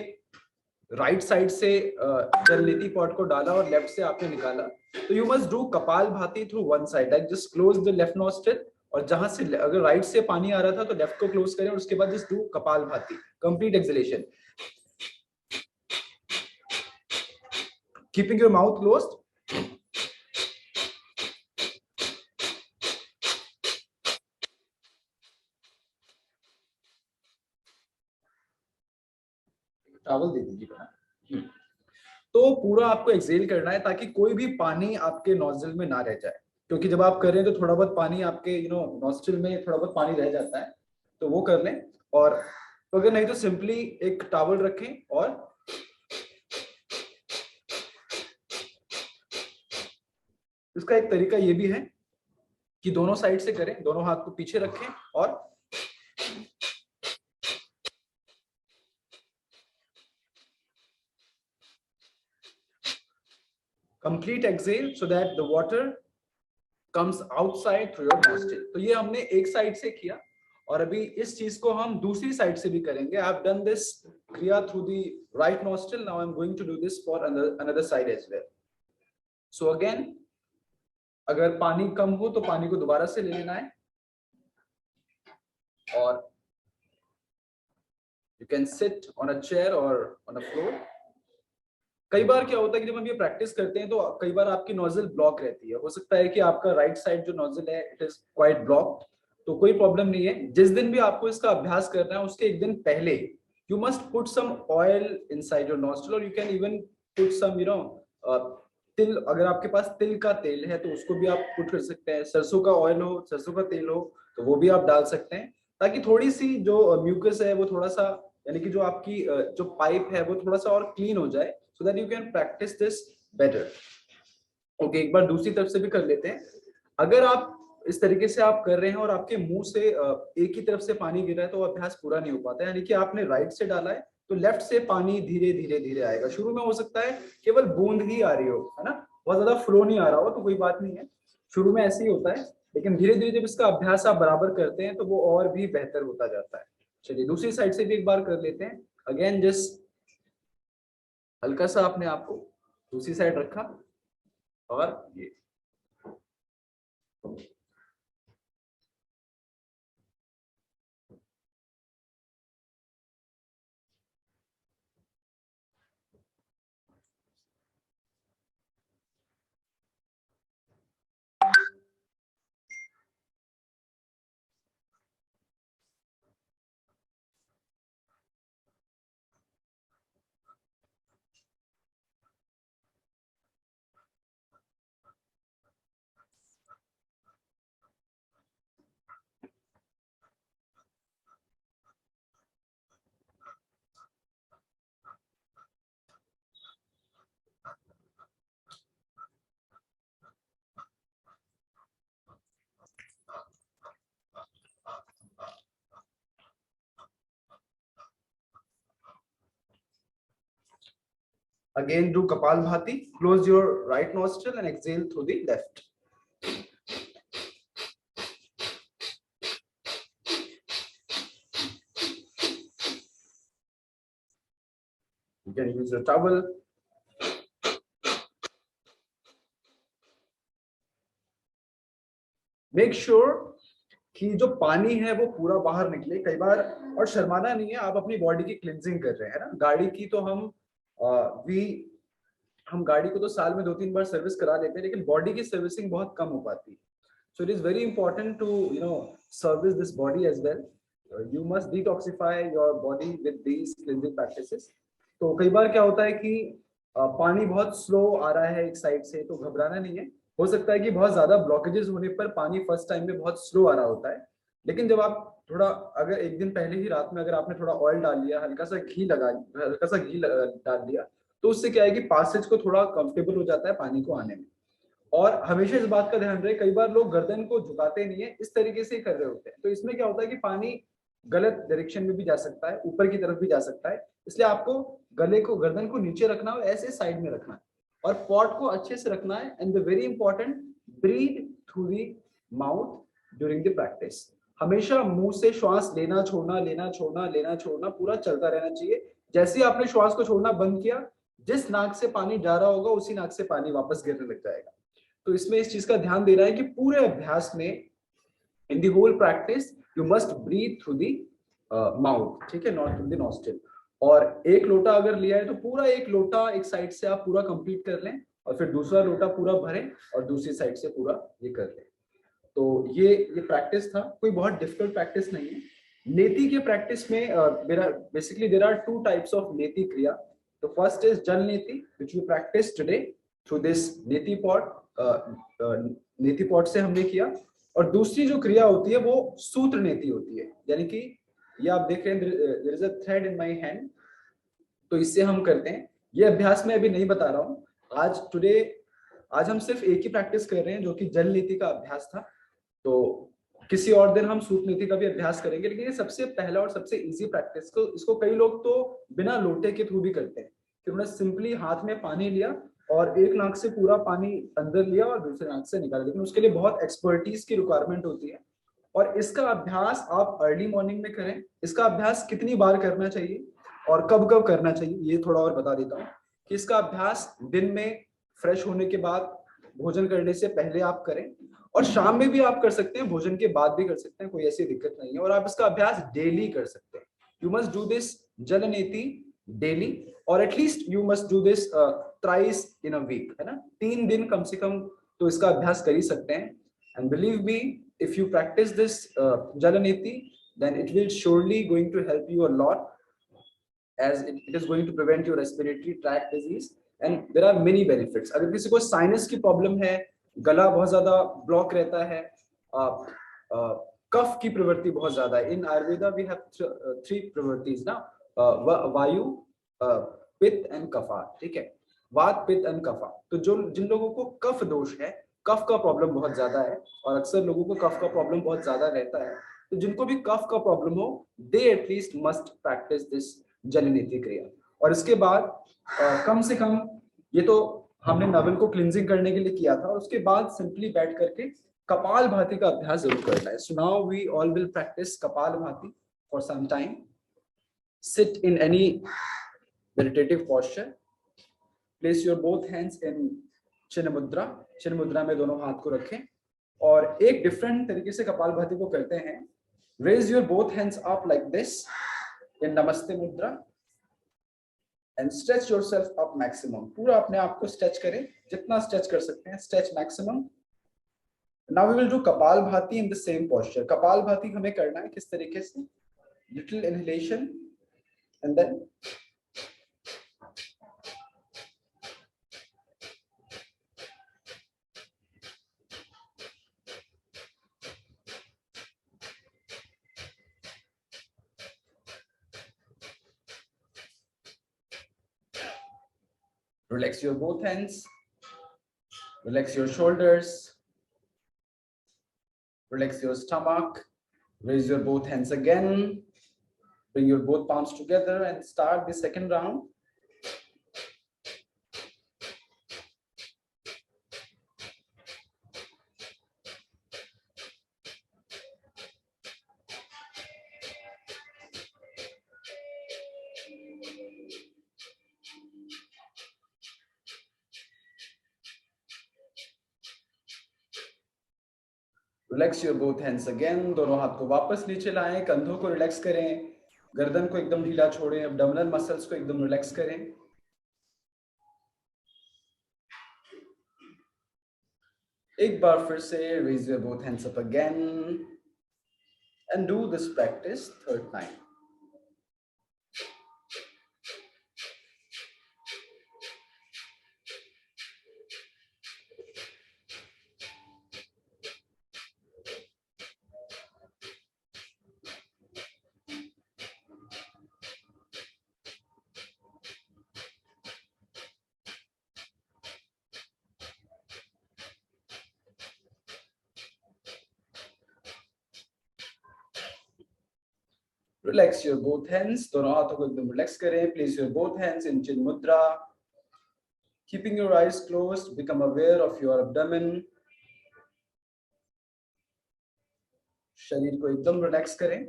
राइट साइड से जलनीति पॉट को डाला और लेफ्ट से आपने निकाला, तो you must do kapalbhati through one side, like just close the left nostril, और जहां से अगर राइट से पानी आ रहा था तो लेफ्ट को क्लोज करें और उसके बाद just do kapalbhati, complete exhalation, keeping your mouth closed. Towel दे दीजिए. तो पूरा आपको एक्सहेल करना है ताकि कोई भी पानी आपके नोजल में ना रह जाए, क्योंकि जब आप कर रहे हैं तो थोड़ा बहुत पानी आपके नोस्ट्रिल में थोड़ा बहुत पानी रह जाता है, तो वो कर लें. और तो अगर नहीं तो सिंपली एक टॉवल रखें और इसका एक तरीका ये भी है कि दोनों साइड से करें, दोनों हाथ को पीछे रखें और complete exhale so that the water comes outside through your nostril. तो ये हमने एक साइड से किया और अभी इस चीज को हम दूसरी साइड से भी करेंगे. I have done this kriya through the right nostril. Now I'm going to do this for another side as well. So again, अगर पानी कम हो तो पानी को दोबारा से ले लेना है और you can sit on a chair or on a floor. कई बार क्या होता है कि जब हम ये प्रैक्टिस करते हैं तो कई बार आपकी नोजल ब्लॉक रहती है. हो सकता है कि आपका राइट साइड जो नोजल है इट इज क्वाइट ब्लॉक्ड, तो कोई प्रॉब्लम नहीं है. जिस दिन भी आपको इसका अभ्यास करना है उसके एक दिन पहले you must put some oil inside your nostril, और you can even put some til, अगर आपके पास तिल का तेल है तो उसको भी आप पुट कर सकते हैं. सरसों का ऑयल हो, सरसों का तेल हो तो वो भी आप डाल सकते हैं, ताकि थोड़ी सी जो म्यूकस है वो थोड़ा सा, यानी कि जो आपकी जो पाइप है वो थोड़ा सा और क्लीन हो जाए, so that you can practice this better. Okay, एक बार दूसरी तरफ से भी कर लेते हैं. अगर आप इस तरीके से आप कर रहे हैं और आपके मुंह से एक ही तरफ से पानी गिर रहा है तो अभ्यास पूरा नहीं हो पाता. यानी कि आपने राइट से डाला है तो लेफ्ट से पानी धीरे धीरे धीरे आएगा. शुरू में हो सकता है केवल बूंद ही आ रही हो, है ना, बहुत ज्यादा फ्लो नहीं आ रहा हो, तो कोई बात नहीं है, शुरू में ऐसे ही होता है. लेकिन धीरे धीरे जब इसका अभ्यास आप बराबर करते हैं तो वो और भी बेहतर होता जाता है. चलिए दूसरी साइड से भी एक बार कर लेते हैं. अगेन जस्ट हल्का सा अपने आप को दूसरी साइड रखा और ये again do Kapalbhati. Close your right nostril and exhale through the left. You can use your towel. Make sure कि जो पानी है वो पूरा बाहर निकले. कई बार, और शर्माना नहीं है, आप अपनी बॉडी की क्लिनजिंग कर रहे हैं ना. गाड़ी की तो हम गाड़ी को तो साल में 2-3 बार सर्विस करा लेते हैं, लेकिन बॉडी की सर्विसिंग बहुत कम हो पाती है. So it is very important to service this body as well. You must detoxify your body with these cleansing practices. तो कई बार क्या होता है कि पानी बहुत स्लो आ रहा है एक साइड से, तो घबराना नहीं है. हो सकता है कि बहुत ज्यादा ब्लॉकेजेस होने पर पानी फर्स्ट टाइम में बहुत स्लो आ रहा होता है, लेकिन जब आप थोड़ा, अगर एक दिन पहले ही रात में अगर आपने थोड़ा ऑयल डाल लिया, हल्का सा घी डाल दिया, तो उससे क्या है कि पासेज को थोड़ा कंफर्टेबल हो जाता है पानी को आने में. और हमेशा इस बात का ध्यान रहे, कई बार लोग गर्दन को झुकाते नहीं है, इस तरीके से कर रहे होते हैं, तो इसमें क्या होता है कि पानी गलत डायरेक्शन में भी जा सकता है, ऊपर की तरफ भी जा सकता है. इसलिए आपको गले को, गर्दन को नीचे रखना है, ऐसे साइड में रखना है और पॉट को अच्छे से रखना है. And the very important, breathe through the mouth during the practice. हमेशा मुंह से श्वास लेना छोड़ना, लेना छोड़ना, लेना छोड़ना पूरा चलता रहना चाहिए। जैसे ही आपने श्वास को छोड़ना बंद किया, जिस नाक से पानी जा रहा होगा उसी नाक से पानी वापस गिरने लग जाएगा। तो इसमें इस चीज का ध्यान देना है कि पूरे अभ्यास में in the whole practice you must breathe through the mouth, ठीक है, not through the nostril। और एक लोटा अगर लिया है तो पूरा एक लोटा एक साइड से आप पूरा कंप्लीट कर लें और फिर दूसरा लोटा पूरा भरें और दूसरी साइड से पूरा ये कर लें। तो ये प्रैक्टिस था, कोई बहुत डिफिकल्ट प्रैक्टिस नहीं है। नेति के प्रैक्टिस में basically there are two types of neti kriya. तो first is jal neti which we practice today through this neti pot. Neti pot से हमने किया। और दूसरी जो क्रिया होती है वो सूत्र नेति होती है, यानी कि ये आप देख रहे हैं there is a thread in my hand, तो इससे हम करते हैं। ये अभ्यास मैं अभी नहीं बता रहा हूँ, आज हम सिर्फ एक ही प्रैक्टिस कर रहे हैं जो कि जल नीति का अभ्यास था। तो किसी और दिन हम सूत्र नीति का भी अभ्यास करेंगे, लेकिन ये सबसे पहला और सबसे इजी प्रैक्टिस को इसको कई लोग तो बिना लोटे के थ्रू भी करते हैं कि उन्होंने सिंपली हाथ में पानी लिया और एक नाक से पूरा पानी अंदर लिया और दूसरे नाक से निकाला, लेकिन उसके लिए बहुत एक्सपर्टीज की रिक्वायरमेंट होती है। और इसका अभ्यास आप अर्ली मॉर्निंग में करें। इसका अभ्यास कितनी बार करना चाहिए और कब कब करना चाहिए ये थोड़ा और बता देता हूँ कि इसका अभ्यास दिन में फ्रेश होने के बाद, भोजन करने से पहले आप करें और शाम में भी आप कर सकते हैं, भोजन के बाद भी कर सकते हैं, कोई ऐसी दिक्कत नहीं है। और आप इसका अभ्यास डेली कर सकते हैं। यू मस्ट डू दिस जल नीति डेली, और at least you must do this thrice in a week, है ना, 3 दिन कम से कम तो इसका अभ्यास कर ही सकते हैं। And believe me, if you practice this Jalaneti, then it will surely going to help you a lot, as it is going to prevent your respiratory tract disease, and there are many benefits। अगर किसी को sinus की problem है, गला बहुत ज्यादा block रहता है, कफ की प्रवृत्ति बहुत ज्यादा है, इन आयुर्वेदा वी हैव 3 प्रवृत्तिज ना, वायु, पित्त एंड कफा, ठीक है, वात पित्त एंड कफा। तो जो जिन लोगों को कफ दोष है, कफ का प्रॉब्लम बहुत ज्यादा है, और अक्सर लोगों को कफ का प्रॉब्लम बहुत ज्यादा रहता है, तो जिनको भी कफ का प्रॉब्लम हो, दे एटलीस्ट मस्ट प्रैक्टिस दिस जलनीति क्रिया। और इसके बाद कम से कम, ये तो हमने नवल को क्लिंजिंग करने के लिए किया था, और उसके बाद सिंपली बैठ करके कपाल भाती का अभ्यास जरूर करना है। So now we all will practice kapalbhati for some time. Sit in any meditative posture, place your both hands in चिन्ह मुद्रा। चिन्ह मुद्रा में दोनों हाथ को रखें और एक डिफरेंट तरीके से कपाल भाती को करते हैं। Raise your both hands up like this in नमस्ते मुद्रा and stretch yourself up maximum। पूरा अपने आप को स्ट्रेच करें, जितना स्ट्रेच कर सकते हैं, stretch maximum. Now we will do कपाल भाती in the same posture। कपाल भाती हमें करना है किस तरीके से, little inhalation and then relax your both hands, relax your shoulders, relax your stomach, raise your both hands again, bring your both palms together and start the second round। Relax your both hands again. दोनों हाथ को वापस नीचे लाएं, कंधों को relax करें, गर्दन को एकदम ढीला छोड़ें, एब्डोमिनल मसल्स को एकदम रिलैक्स करें। एक बार फिर से raise your both hands up again and do this practice 3rd time. Relax your both hands, दोनों हाथों को एकदम रिलैक्स करें। Place your both hands in chin mudra, keeping your eyes closed, become aware of your abdomen, शरीर को एकदम relax करें।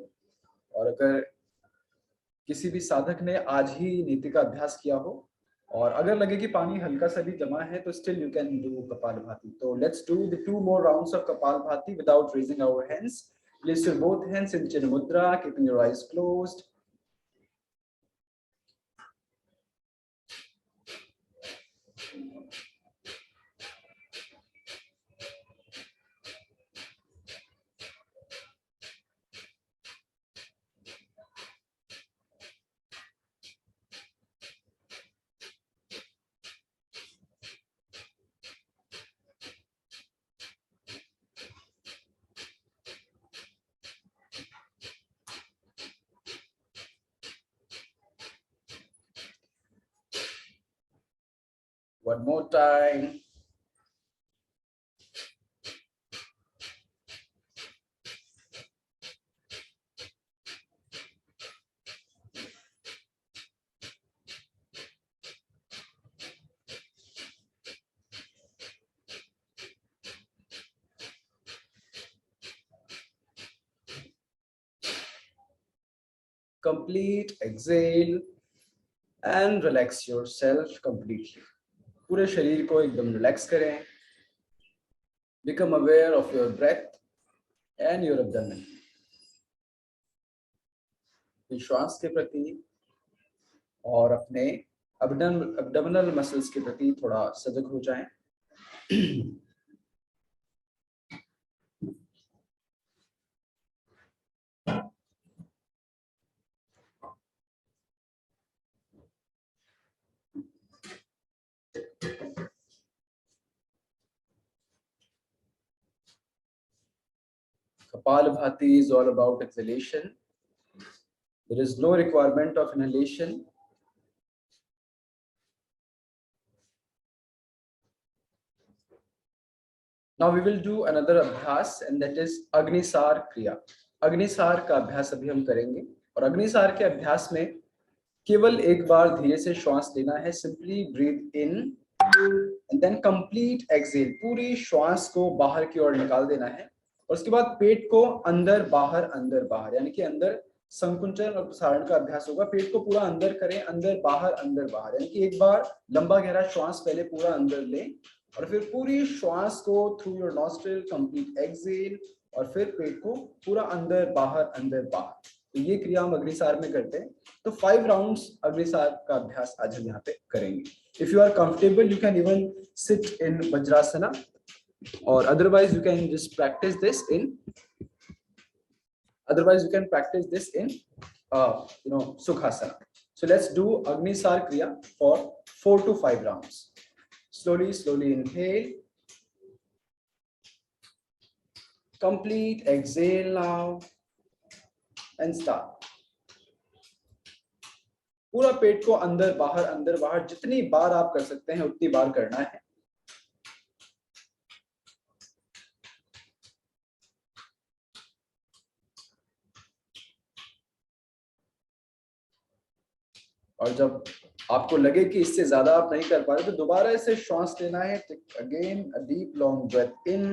और अगर किसी भी साधक ने आज ही नीति का अभ्यास किया हो और अगर लगे कि पानी हल्का सा भी जमा है तो still you can do kapalbhati. तो let's do the 2 more rounds of kapalbhati without raising our hands. Place your both hands in chin mudra, keeping your eyes closed. One more time. Complete exhale and relax yourself completely. पूरे शरीर को एकदम relax करें। Become aware of your breath and your abdomen. श्वास के प्रति और अपने abdominal muscles के प्रति थोड़ा सजग हो जाएं। Kapalabhati is all about exhalation. There is no requirement of inhalation. Now we will do another abhyas and that is Agnisar Kriya. Agnisar का अभ्यास अभी हम करेंगे और अग्निसार के अभ्यास में केवल एक बार धीरे से श्वास लेना है। Simply breathe in and then complete exhale. पूरी श्वास को बाहर की ओर निकाल देना है और उसके बाद पेट को अंदर बाहर यानी कि अंदर संकुंचन और प्रसारण का अभ्यास होगा। पेट को पूरा अंदर करें, अंदर बाहर यानी कि एक बार लंबा गहरा श्वास पहले पूरा अंदर लें और फिर पूरी श्वास को through your nostril complete exhale और फिर पेट को पूरा अंदर बाहर। तो ये क्रिया हम अग्निसार में करते हैं। तो 5 राउंड्स अग्निसार का अभ्यास आज हम यहाँ पे करेंगे। If you are comfortable you can even sit in vajrasana or otherwise you can just practice this in Sukhasana. So let's do Agnisar Kriya for 4 to 5 rounds. Slowly inhale. Complete exhale now and start. पूरा पेट को अंदर बाहर जितनी बार आप कर सकते हैं उतनी बार करना है। और जब आपको लगे कि इससे ज्यादा आप नहीं कर पा रहे तो दोबारा इसे श्वास लेना है। Again a deep long breath in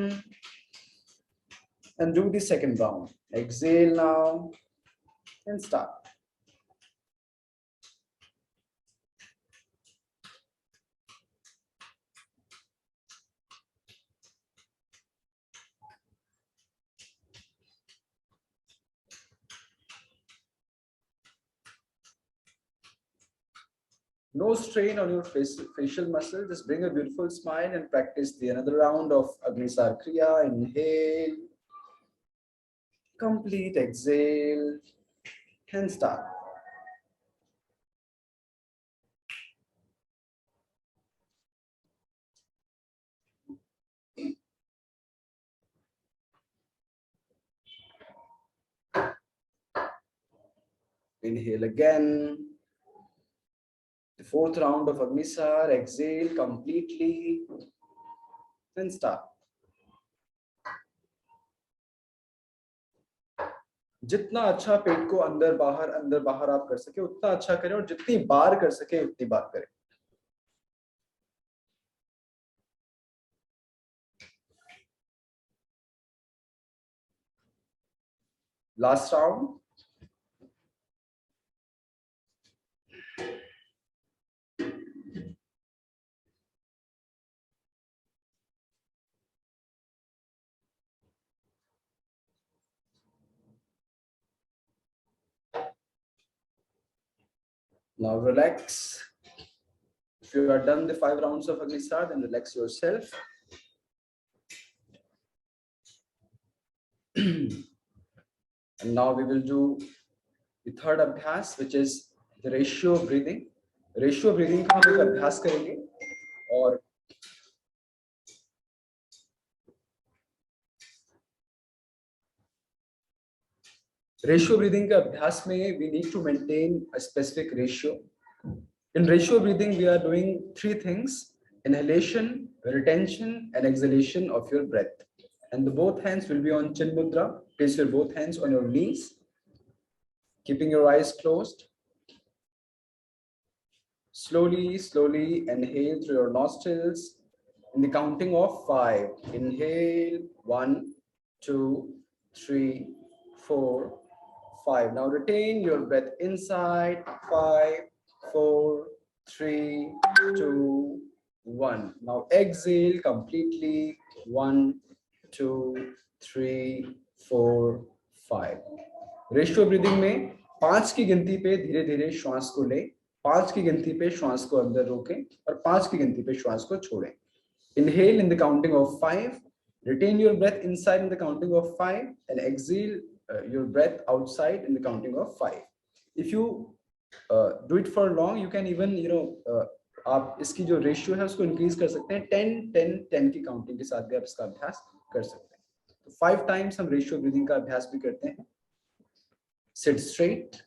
and do the second round. Exhale now and start. No strain on your facial muscle. Just bring a beautiful smile and practice the another round of Agnisar Kriya. Inhale. Complete exhale. And start. Inhale again. The 4th round of Agnisar. Exhale completely. And start. जितना अच्छा पेट को अंदर बाहर आप कर सके उतना अच्छा करें और जितनी बार कर सके उतनी बार करें। Last round. Now relax. If you are done the 5 rounds of Agnisar, then relax yourself. And now we will do the third abhyas, which is the ratio breathing. Ratio breathing का हम एक अभ्यास करेंगे और ratio breathing के अभ्यास में we need to maintain a specific ratio. In ratio breathing, we are doing 3 things: inhalation, retention, and exhalation of your breath. And the both hands will be on Chin Mudra. Place your both hands on your knees, keeping your eyes closed. Slowly, slowly inhale through your nostrils in the counting of 5. Inhale, 1, 2, 3, 4, 5. Now retain your breath inside. 5, 4, 3, 2, 1. Now exhale completely. 1, 2, 3, 4, 5. Ratio breathing में 5 की गिनती पे धीरे धीरे श्वास को लें, 5 की गिनती पे श्वास को अंदर रोकें और 5 की गिनती पे श्वास को छोड़ें. Inhale in the counting of 5. Retain your breath inside in the counting of 5 and exhale your breath outside in the counting of 5. If you do it for long, you can even आप इसकी जो ratio है उसको increase कर सकते हैं. 10 10 10 की counting के साथ भी आप इसका अभ्यास कर सकते हैं. तो 5 टाइम्स हम रेशियो ब्रीदिंग का अभ्यास भी करते हैं. Sit straight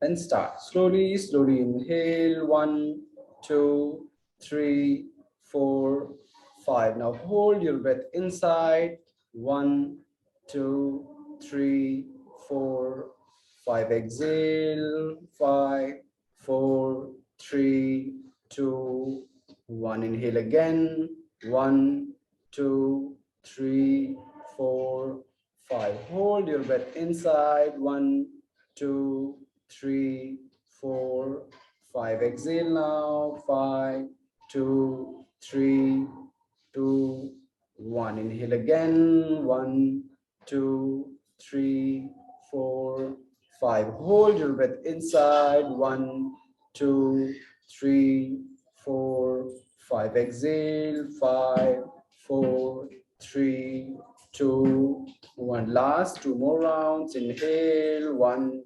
and start. Slowly, slowly inhale. 1, 2, 3, 4, 5. Now hold your breath inside. 1, 2, 3, 4, 5. Exhale. 5, 4, 3, 2, 1. Inhale again. 1, 2, 3, 4, 5. Hold your breath inside. 1, 2, 3, 4, 5. Exhale now. 5, 2, 3, 2, 1. Inhale again. 1, 2, 3, 4, 5. Hold your breath inside. 1, 2, 3, 4, 5. Exhale. 5, 4, 3, 2, 1. Last 2 more rounds. Inhale. 1,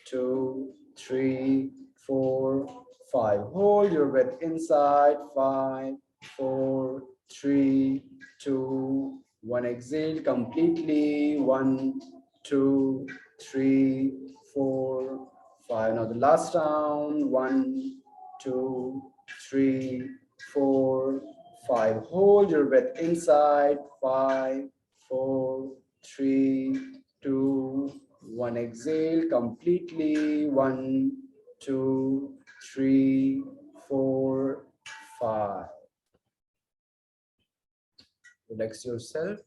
2, 3, 4, 5. Hold your breath inside. 5, 4, 3, 2, 1. Exhale completely. 1, 2, 3, 4, 5. Now the last round. 1, 2, 3, 4, 5. Hold your breath inside. 5, 4, 3, 2, 1. Exhale completely. 1, 2, 3, 4, 5. Relax yourself.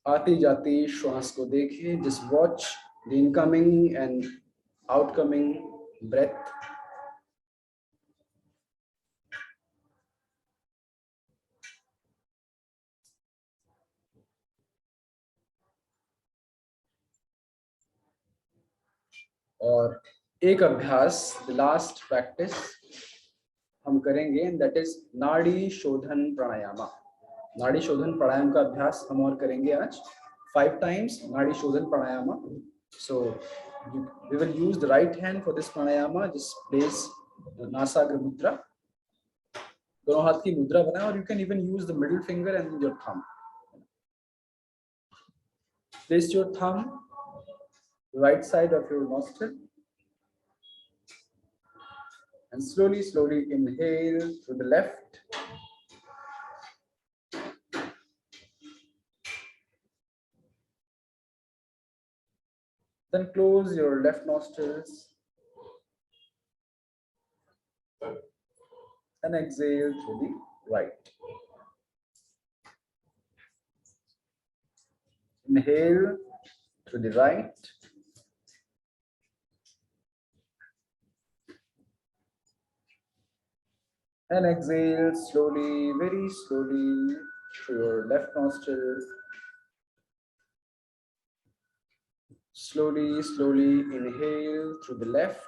आती जाती श्वास को देखें. Just watch the incoming and outcoming breath. और एक अभ्यास, the last practice हम करेंगे, and that is नाड़ी शोधन प्राणायामा. नाड़ी शोधन प्राणायाम का अभ्यास हम और करेंगे आज 5 times. नाड़ी शोधन प्राणायामा. So we will use the right hand for this pranayama. Just place नासाग्र मुद्रा. दोनों हाथ की मुद्रा बनाएं और you can even use the middle finger and your thumb. Place your thumb right side of your nostril and slowly, slowly inhale through the left. Then close your left nostrils and exhale through the right. Inhale through the right. And exhale slowly, very slowly through your left nostril. Slowly, slowly inhale through the left.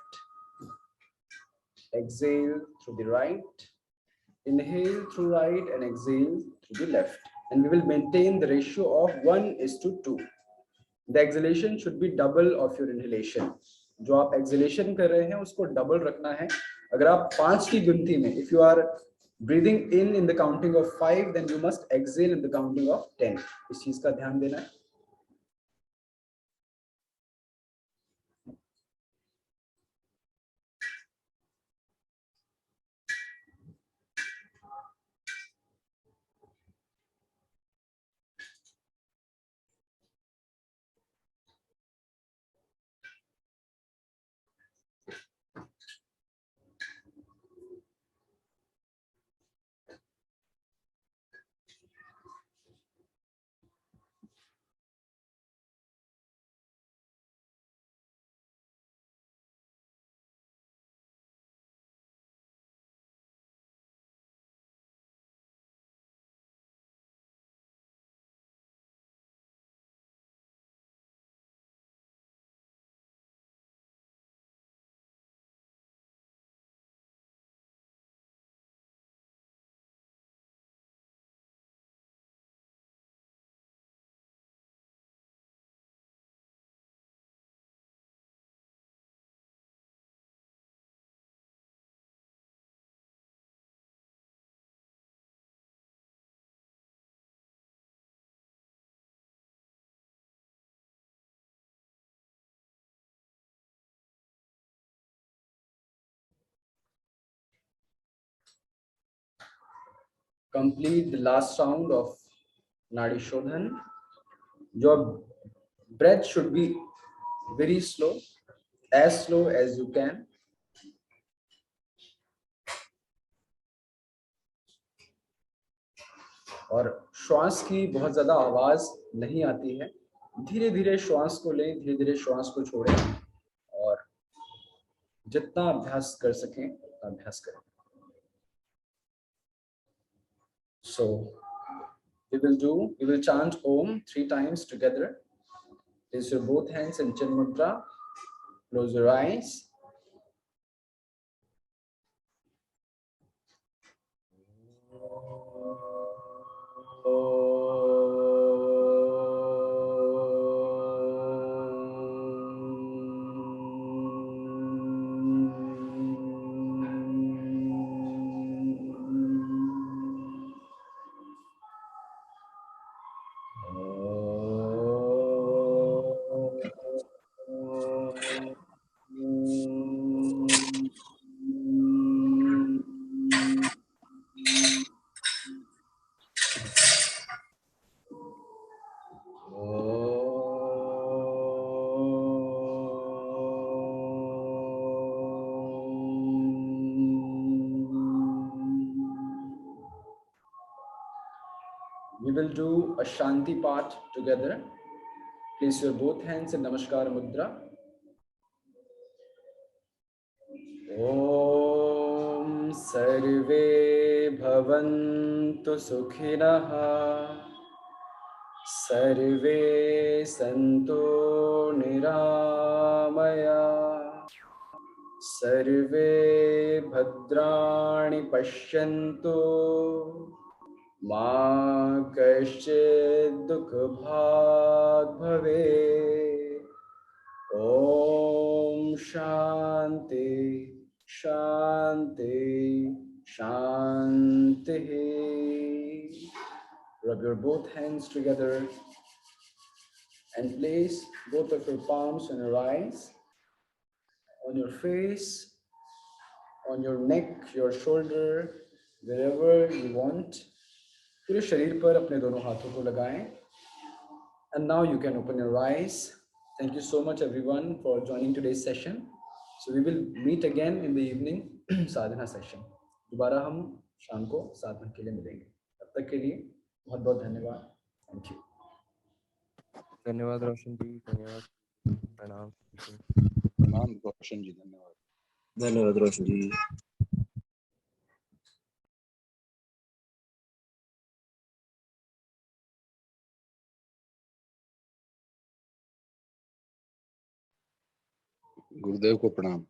Exhale through the right. Inhale through right and exhale through the left. And we will maintain the ratio of 1:2. The exhalation should be double of your inhalation. जो आप exhalation कर रहे हैं उसको double रखना है. अगर आप 5 की गिनती में, if you are breathing in the counting of 5, then you must exhale in the counting of 10. इस चीज का ध्यान देना है. Complete the last round of Nadi Shodhan. Your breath should be very slow, as slow as you can. और श्वास की बहुत ज्यादा आवाज नहीं आती है. धीरे धीरे श्वास को लें, धीरे धीरे श्वास को छोड़ें और जितना अभ्यास कर सकें उतना अभ्यास करें. So we will chant Om 3 times together. Place your both hands in Chin Mudra. Close your eyes. We will do a Shanti part together. Place your both hands in Namaskar Mudra. Om Sarve Bhavantu Sukhinah. Sarve Santu Niramaya. Sarve Bhadrani Pashyantu. Ma Kaschid Dukh Bhag Bhave. Om Shanti Shanti Shanti. Rub your both hands together and place both of your palms on your eyes, on your face, on your neck, your shoulder, wherever you want. पूरे शरीर पर अपने दोनों हाथों को लगाएं. And now you can open your eyes. Thank you so much everyone for joining today's session. So we will meet again in the evening Sadhana session. दोबारा हम शाम को साधना के लिए मिलेंगे. तब तक के लिए बहुत बहुत धन्यवाद. Thank you. धन्यवाद रोशन जी, धन्यवाद, प्रणाम। प्रणाम रोशन जी, धन्यवाद। धन्यवाद रोशन जी। गुरुदेव को प्रणाम।